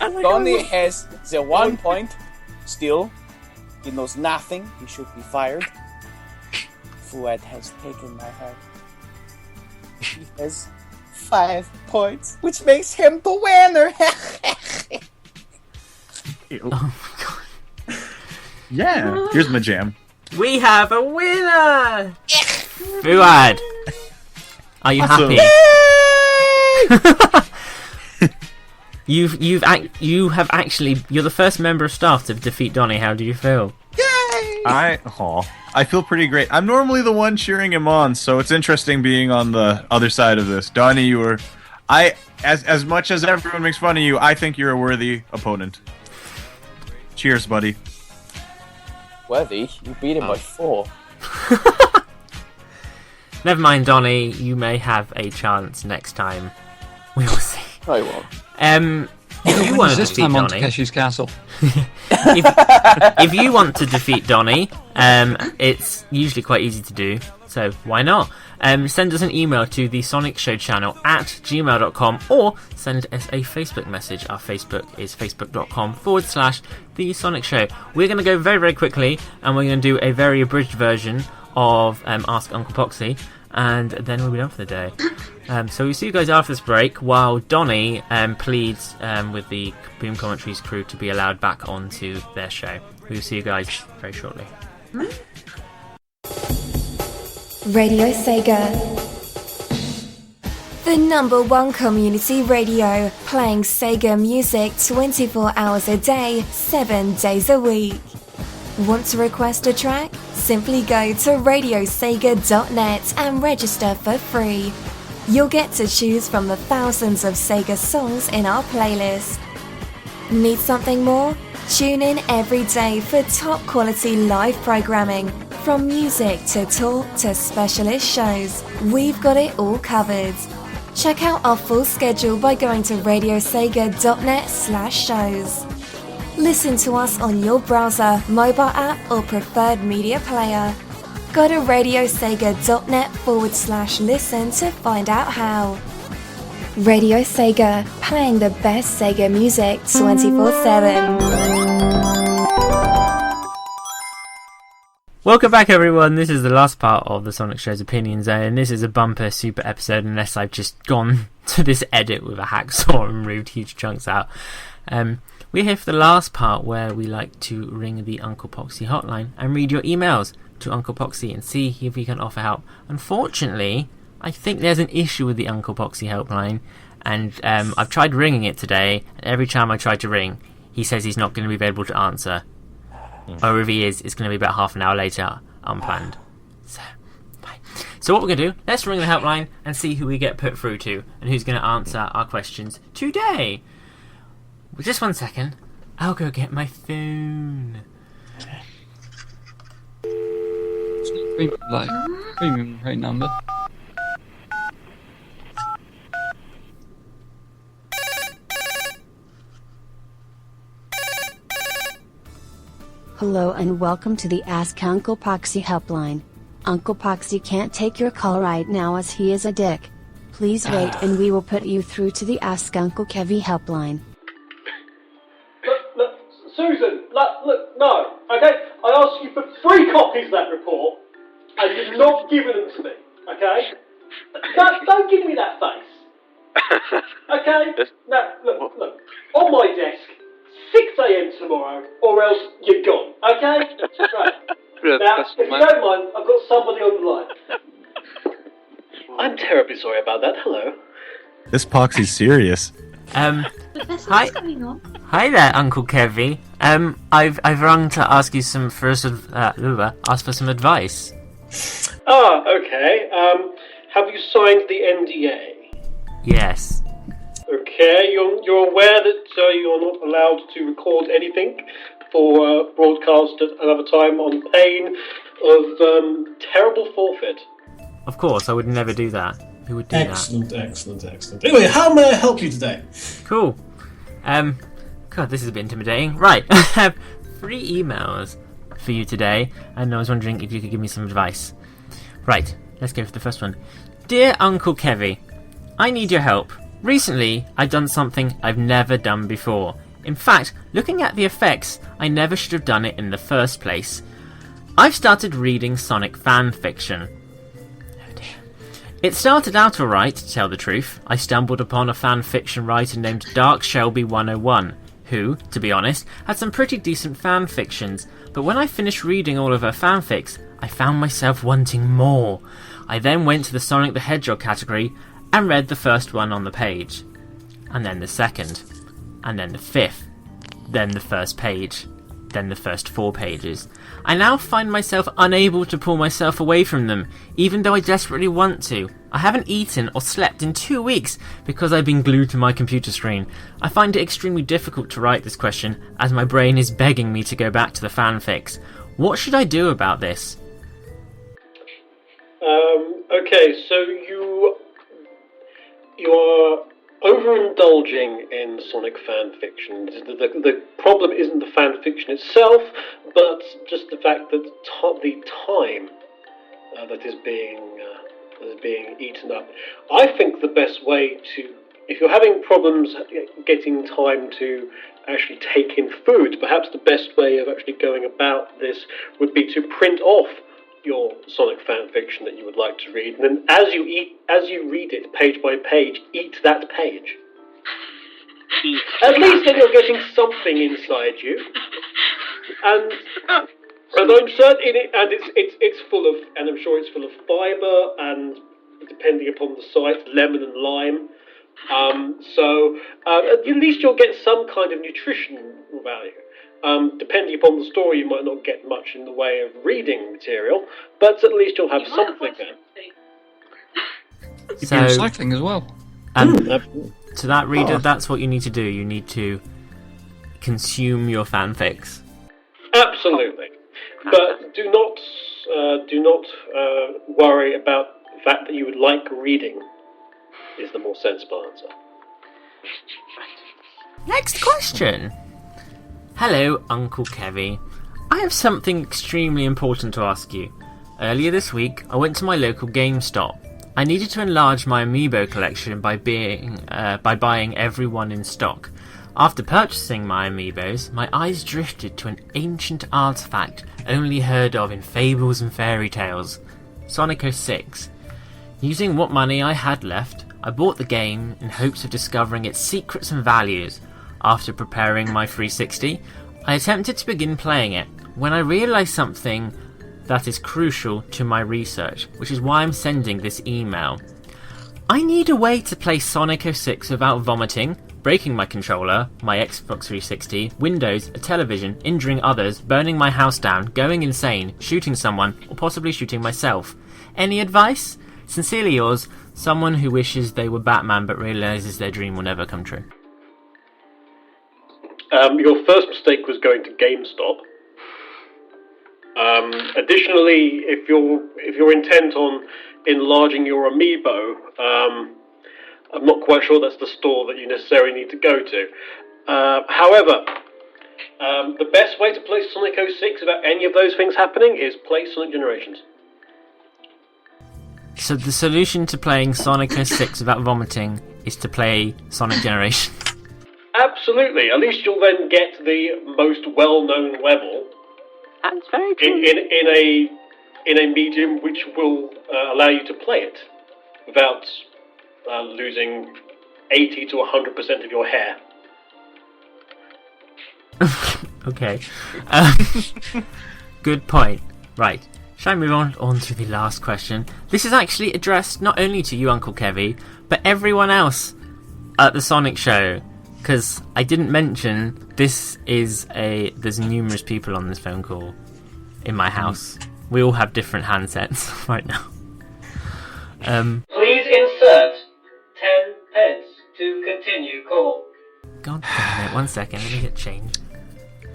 Donnie has the 1 point. Still, he knows nothing. He should be fired. Fuad has taken my heart. He has 5 points, which makes him the winner. Oh my god. Yeah, here's my jam. We have a winner! Fuad! Are you Awesome. happy? You're the first member of staff to defeat Donnie. How do you feel? Yay! I feel pretty great. I'm normally the one cheering him on, so it's interesting being on the other side of this. Donnie, you were... as much as everyone makes fun of you, I think you're a worthy opponent. Cheers, buddy. Worthy? You beat him by 4. Never mind, Donnie. You may have a chance next time. We will see. I won't. If you want to this defeat time on Donnie, Takeshi's Castle. if you want to defeat Donnie, it's usually quite easy to do. So why not? Send us an email to the Sonic Show channel at gmail.com or send us a Facebook message. Our Facebook is facebook.com/The Sonic Show. We're going to go very, very quickly and we're going to do a very abridged version of Ask Uncle Poxy, and then we'll be done for the day. So we'll see you guys after this break while Donnie pleads with the Boom Commentaries crew to be allowed back onto their show. We'll see you guys very shortly. Radio Sega. The #1 community radio, playing Sega music 24 hours a day, 7 days a week. Want to request a track? Simply go to radiosega.net and register for free. You'll get to choose from the thousands of Sega songs in our playlist. Need something more? Tune in every day for top quality live programming. From music to talk to specialist shows, we've got it all covered. Check out our full schedule by going to radiosega.net/shows. Listen to us on your browser, mobile app or preferred media player. Go to radiosega.net/listen to find out how. Radio Sega, playing the best Sega music 24/7. Welcome back, everyone. This is the last part of the Sonic Show's Opinion Zone, and this is a bumper super episode, unless I've just gone to this edit with a hacksaw and removed huge chunks out. We're here for the last part, where we like to ring the Uncle Poxy hotline and read your emails to Uncle Poxy and see if we can offer help. Unfortunately, I think there's an issue with the Uncle Poxy helpline, and I've tried ringing it today, and every time I try to ring, he says he's not going to be able to answer. Or if he is, it's going to be about half an hour later, unplanned. So what we're going to do, let's ring the helpline and see who we get put through to and who's going to answer our questions today. Just 1 second. I'll go get my phone. Premium rate number. Hello and welcome to the Ask Uncle Poxy helpline. Uncle Poxy can't take your call right now as he is a dick. Please wait and we will put you through to the Ask Uncle Kevy helpline. Look, Susan, look, no, okay? I asked you for 3 copies of that report, and you've not given them to me, okay? Don't give me that face, okay? Now, look, on my desk, 6 a.m. tomorrow, or else you're gone, okay? Right. Now, if you don't mind, I've got somebody on the line. I'm terribly sorry about that, hello. This Poxy's serious. Hi. Hi there, Uncle Kevy. I've rung to ask you ask for some advice. Okay. Have you signed the NDA? Yes. Okay, you're aware that you're not allowed to record anything for broadcast at another time on pain of terrible forfeit. Of course, I would never do that. Who would do Excellent. Anyway, how may I help you today? Cool. God, this is a bit intimidating. Right, I have 3 emails for you today, and I was wondering if you could give me some advice. Right, let's go for the first one. Dear Uncle Kevy, I need your help. Recently, I've done something I've never done before. In fact, looking at the effects, I never should have done it in the first place. I've started reading Sonic fan fiction. Oh dear. It started out alright, to tell the truth. I stumbled upon a fan fiction writer named Dark Shelby 101, who, to be honest, had some pretty decent fan fictions, but when I finished reading all of her fanfics, I found myself wanting more. I then went to the Sonic the Hedgehog category and read the first one on the page, and then the second, and then the 5th, then the first page, then the first 4 pages. I now find myself unable to pull myself away from them, even though I desperately want to. I haven't eaten or slept in 2 weeks because I've been glued to my computer screen. I find it extremely difficult to write this question, as my brain is begging me to go back to the fanfics. What should I do about this? Okay, so you're overindulging in Sonic fan fiction. The problem isn't the fan fiction itself, but just the fact that the time that is being eaten up. I think the best way to, if you're having problems getting time to actually take in food, perhaps the best way of actually going about this would be to print off your Sonic fan fiction that you would like to read, and then as you read it page by page, eat that page. At least then you're getting something inside you, and I'm certain it's full of, and I'm sure it's full of fibre, and depending upon the site, lemon and lime. So at least you'll get some kind of nutrition value. Depending upon the story, you might not get much in the way of reading material, but at least you'll have something there. You'd be recycling as well. To that reader, that's what you need to do. You need to consume your fanfics. Absolutely, but do not worry about the fact that you would like reading. Is the more sensible answer. Next question. Hello, Uncle Kevy. I have something extremely important to ask you. Earlier this week, I went to my local GameStop. I needed to enlarge my amiibo collection by buying every one in stock. After purchasing my amiibos, my eyes drifted to an ancient artifact only heard of in fables and fairy tales, Sonic 06. Using what money I had left, I bought the game in hopes of discovering its secrets and values. After preparing my 360, I attempted to begin playing it when I realised something that is crucial to my research, which is why I'm sending this email. I need a way to play Sonic 06 without vomiting, breaking my controller, my Xbox 360, Windows, a television, injuring others, burning my house down, going insane, shooting someone, or possibly shooting myself. Any advice? Sincerely yours, someone who wishes they were Batman but realises their dream will never come true. Your first mistake was going to GameStop. Additionally, if you're intent on enlarging your amiibo, I'm not quite sure that's the store that you necessarily need to go to. However, the best way to play Sonic 06 without any of those things happening is play Sonic Generations. So the solution to playing Sonic 06 without vomiting is to play Sonic Generations. Absolutely. At least you'll then get the most well-known level. That's very true. In a medium which will allow you to play it without losing 80 to 100% of your hair. Okay. Good point. Right. Shall I move on to the last question? This is actually addressed not only to you, Uncle Kevy, but everyone else at the Sonic Show. Because I didn't mention there's numerous people on this phone call in my house. We all have different handsets right now. Please insert 10 pence to continue call. God damn it, 1 second, let me get changed.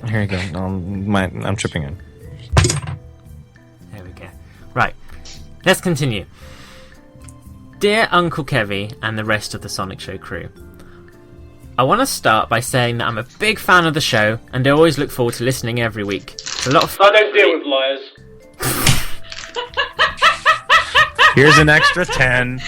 Here you go. I'm chipping in. There we go. Right, let's continue. Dear Uncle Kevy and the rest of the Sonic Show crew, I want to start by saying that I'm a big fan of the show and I always look forward to listening every week. It's a lot of fun. I don't deal with liars. Here's an extra 10.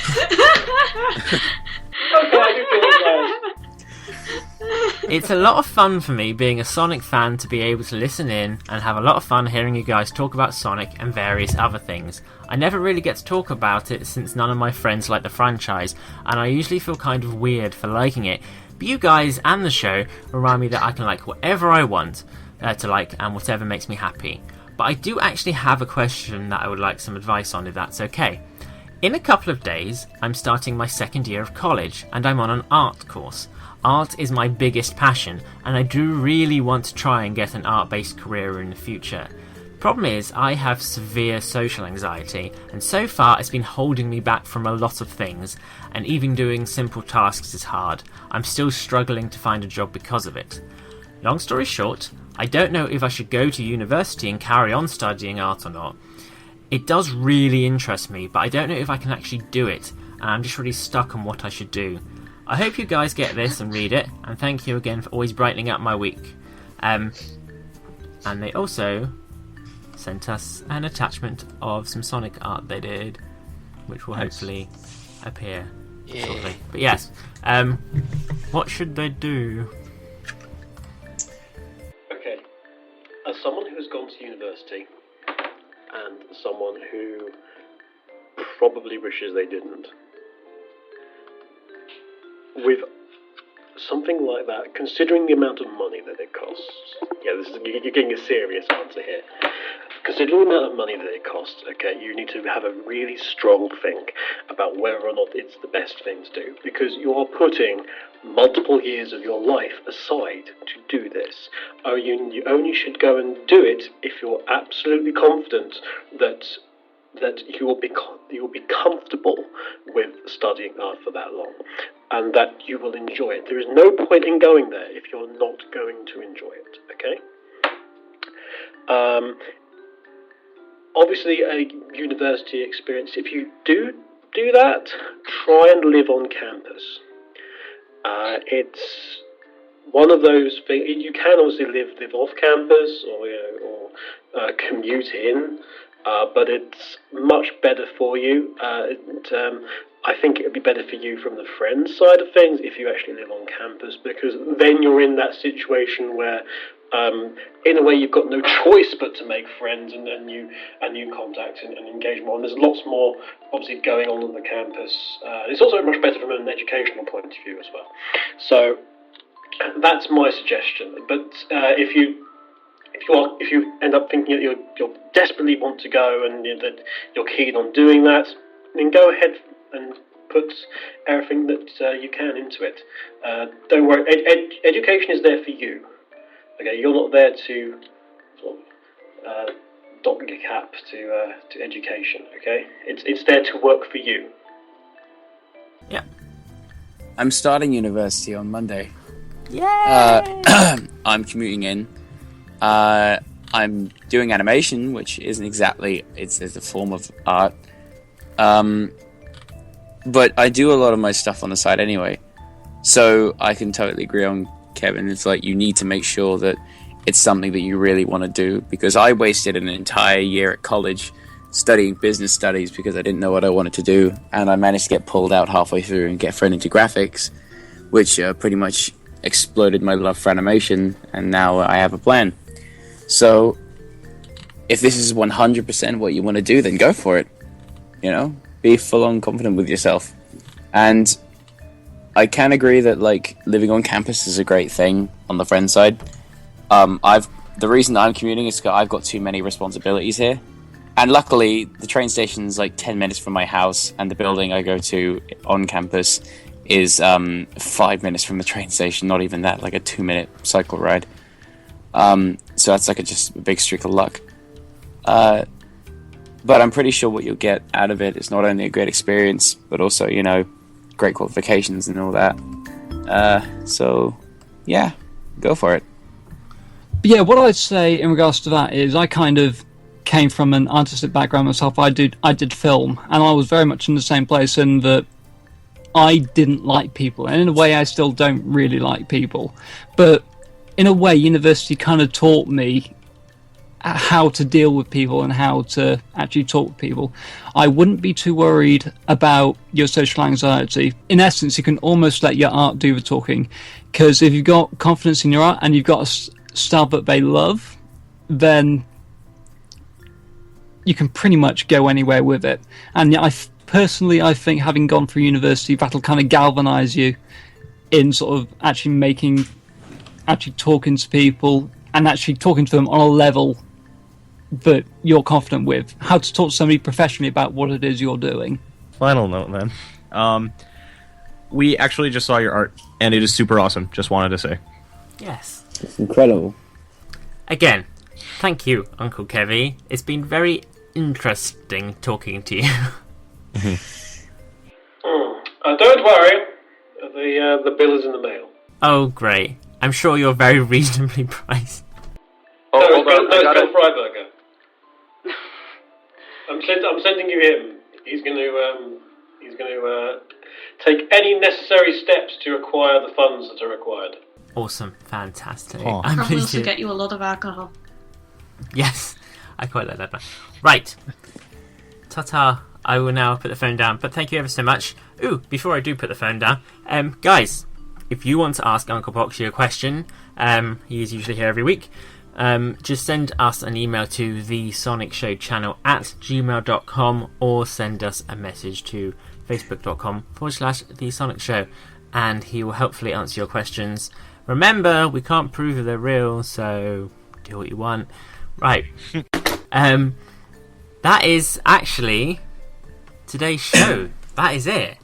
It's a lot of fun for me being a Sonic fan to be able to listen in and have a lot of fun hearing you guys talk about Sonic and various other things. I never really get to talk about it since none of my friends like the franchise, and I usually feel kind of weird for liking it. But you guys and the show remind me that I can like whatever I want to like and whatever makes me happy. But I do actually have a question that I would like some advice on, if that's okay. In a couple of days, I'm starting my second year of college and I'm on an art course. Art is my biggest passion and I do really want to try and get an art-based career in the future. Problem is, I have severe social anxiety, and so far it's been holding me back from a lot of things, and even doing simple tasks is hard. I'm still struggling to find a job because of it. Long story short, I don't know if I should go to university and carry on studying art or not. It does really interest me, but I don't know if I can actually do it, and I'm just really stuck on what I should do. I hope you guys get this and read it, and thank you again for always brightening up my week. And they also sent us an attachment of some Sonic art they did, which will hopefully appear shortly. But yes, what should they do? Okay, as someone who has gone to university, and someone who probably wishes they didn't, with something like that, considering the amount of money that it costs, you're getting a serious answer here. Considering the amount of money that it costs, okay, you need to have a really strong think about whether or not it's the best thing to do, because you are putting multiple years of your life aside to do this. You only should go and do it if you're absolutely confident that you will be comfortable with studying art for that long, and that you will enjoy it. There is no point in going there if you're not going to enjoy it, okay? Obviously, a university experience, if you do that, try and live on campus. It's one of those things. You can obviously live off campus or commute in, but it's much better for you. I think it would be better for you from the friends side of things if you actually live on campus, because then you're in that situation where, in a way, you've got no choice but to make friends and new contacts and engage more. And there's lots more, obviously, going on the campus. It's also much better from an educational point of view as well. So that's my suggestion. But if you end up thinking that you desperately want to go and that you're keen on doing that, then go ahead and put everything that you can into it. Don't worry, education is there for you. Okay, you're not there to sort of dock your cap to education. Okay, it's there to work for you. Yeah. I'm starting university on Monday. Yay! I'm commuting in. I'm doing animation, which isn't exactly it's a form of art. But I do a lot of my stuff on the side anyway. So I can totally agree on Kevin. It's like you need to make sure that it's something that you really want to do, because I wasted an entire year at college studying business studies because I didn't know what I wanted to do, and I managed to get pulled out halfway through and get thrown into graphics, which pretty much exploded my love for animation, and now I have a plan. So if this is 100% what you want to do, then go for it. You know, be full-on confident with yourself. And I can agree that like living on campus is a great thing on the friend side. The reason I'm commuting is because I've got too many responsibilities here, and luckily the train station's like 10 minutes from my house, and the building I go to on campus is 5 minutes from the train station. Not even that, like a 2-minute cycle ride. So that's like just a big streak of luck. But I'm pretty sure what you'll get out of it is not only a great experience, but also, you know, great qualifications and all that. So, yeah, go for it. But yeah, what I'd say in regards to that is I kind of came from an artistic background myself. I did film, and I was very much in the same place in that I didn't like people, and in a way I still don't really like people. But in a way, university kind of taught me how to deal with people and how to actually talk to people. I wouldn't be too worried about your social anxiety. In essence, you can almost let your art do the talking, because if you've got confidence in your art and you've got a style that they love, then you can pretty much go anywhere with it. And personally, I think having gone through university, that'll kind of galvanise you in sort of actually talking to people and actually talking to them on a level that you're confident with. How to talk to somebody professionally about what it is you're doing. Final note then. We actually just saw your art, and it is super awesome. Just wanted to say. Yes. It's incredible. Again, thank you, Uncle Kevy. It's been very interesting talking to you. Don't worry. The bill is in the mail. Oh, great. I'm sure you're very reasonably priced. Oh, no, it's Bill Freiberger. I'm sending you him. He's going to take any necessary steps to acquire the funds that are required. Awesome, fantastic. Oh. I'm Probably pleased also get you a lot of alcohol. Yes, I quite like that one. Right. Ta-ta. I will now put the phone down, but thank you ever so much. Ooh, before I do put the phone down, guys, if you want to ask Uncle Poxy a question, he is usually here every week, just send us an email to thesonicshow@gmail.com or send us a message to facebook.com/thesonicshow, and he will hopefully answer your questions. Remember, we can't prove they're real, so do what you want. Right. That is actually today's show. That is it.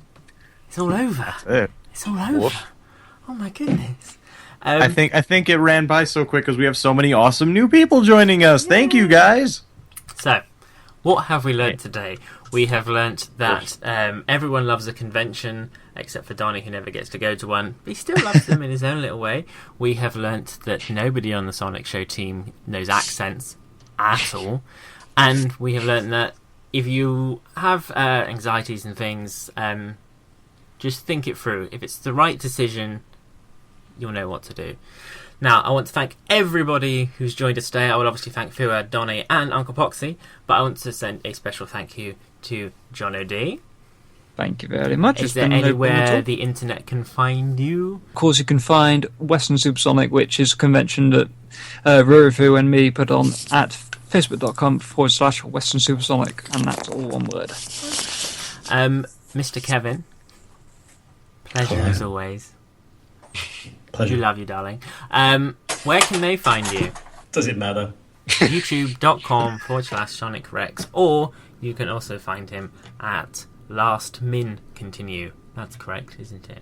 It's all over. That's it. It's all over. Whoop. Oh my goodness. I think it ran by so quick because we have so many awesome new people joining us. Thank you, guys. So, what have we learnt today? We have learnt that everyone loves a convention, except for Donnie, who never gets to go to one. But he still loves them in his own little way. We have learnt that nobody on the Sonic Show team knows accents at all. And we have learnt that if you have anxieties and things, just think it through. If it's the right decision, you'll know what to do. Now, I want to thank everybody who's joined us today. I will obviously thank Fua, Donnie, and Uncle Poxy, but I want to send a special thank you to JonoD. Thank you very much. Is there anywhere the internet can find you? Of course, you can find Weston Supersonic, which is a convention that Rurifu and me put on at facebook.com/Weston Supersonic, and that's all one word. Mr. Kevin, pleasure as always. Pleasure. We love you, darling. Where can they find you? Does it matter? youtube.com/SonicRex, or you can also find him at Last Min Continue. That's correct, isn't it?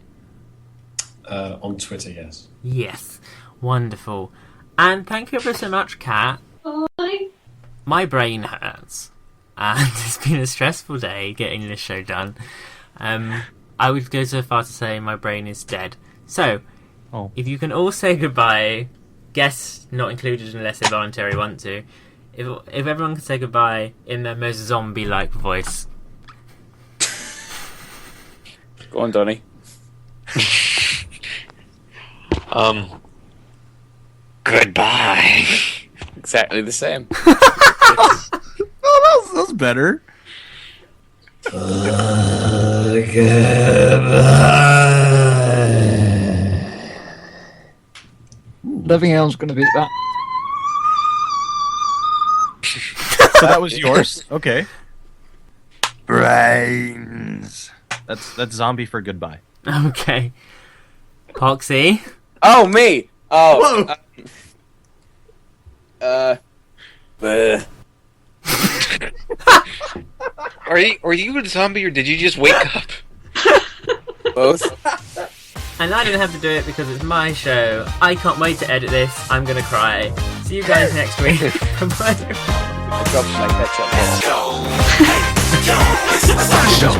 On Twitter, yes. Yes. Wonderful. And thank you ever so much, Kat. Bye. My brain hurts. And it's been a stressful day getting this show done. I would go so far to say my brain is dead. So, if you can all say goodbye, guests not included unless they voluntarily want to, if everyone can say goodbye in their most zombie-like voice. Go on, Donnie. Goodbye. Exactly the same. Oh, that's better. Nothing else going to beat that. So that was yours. Okay. Brains. That's zombie for goodbye. Okay. Poxy. Oh, me. Oh. Bleh. Are you a zombie or did you just wake up? Both. And I didn't have to do it because it's my show. I can't wait to edit this. I'm gonna cry. See you guys next week. Bye. I dropped my ketchup. Let's go. Hey, yo, it's Superstar Show.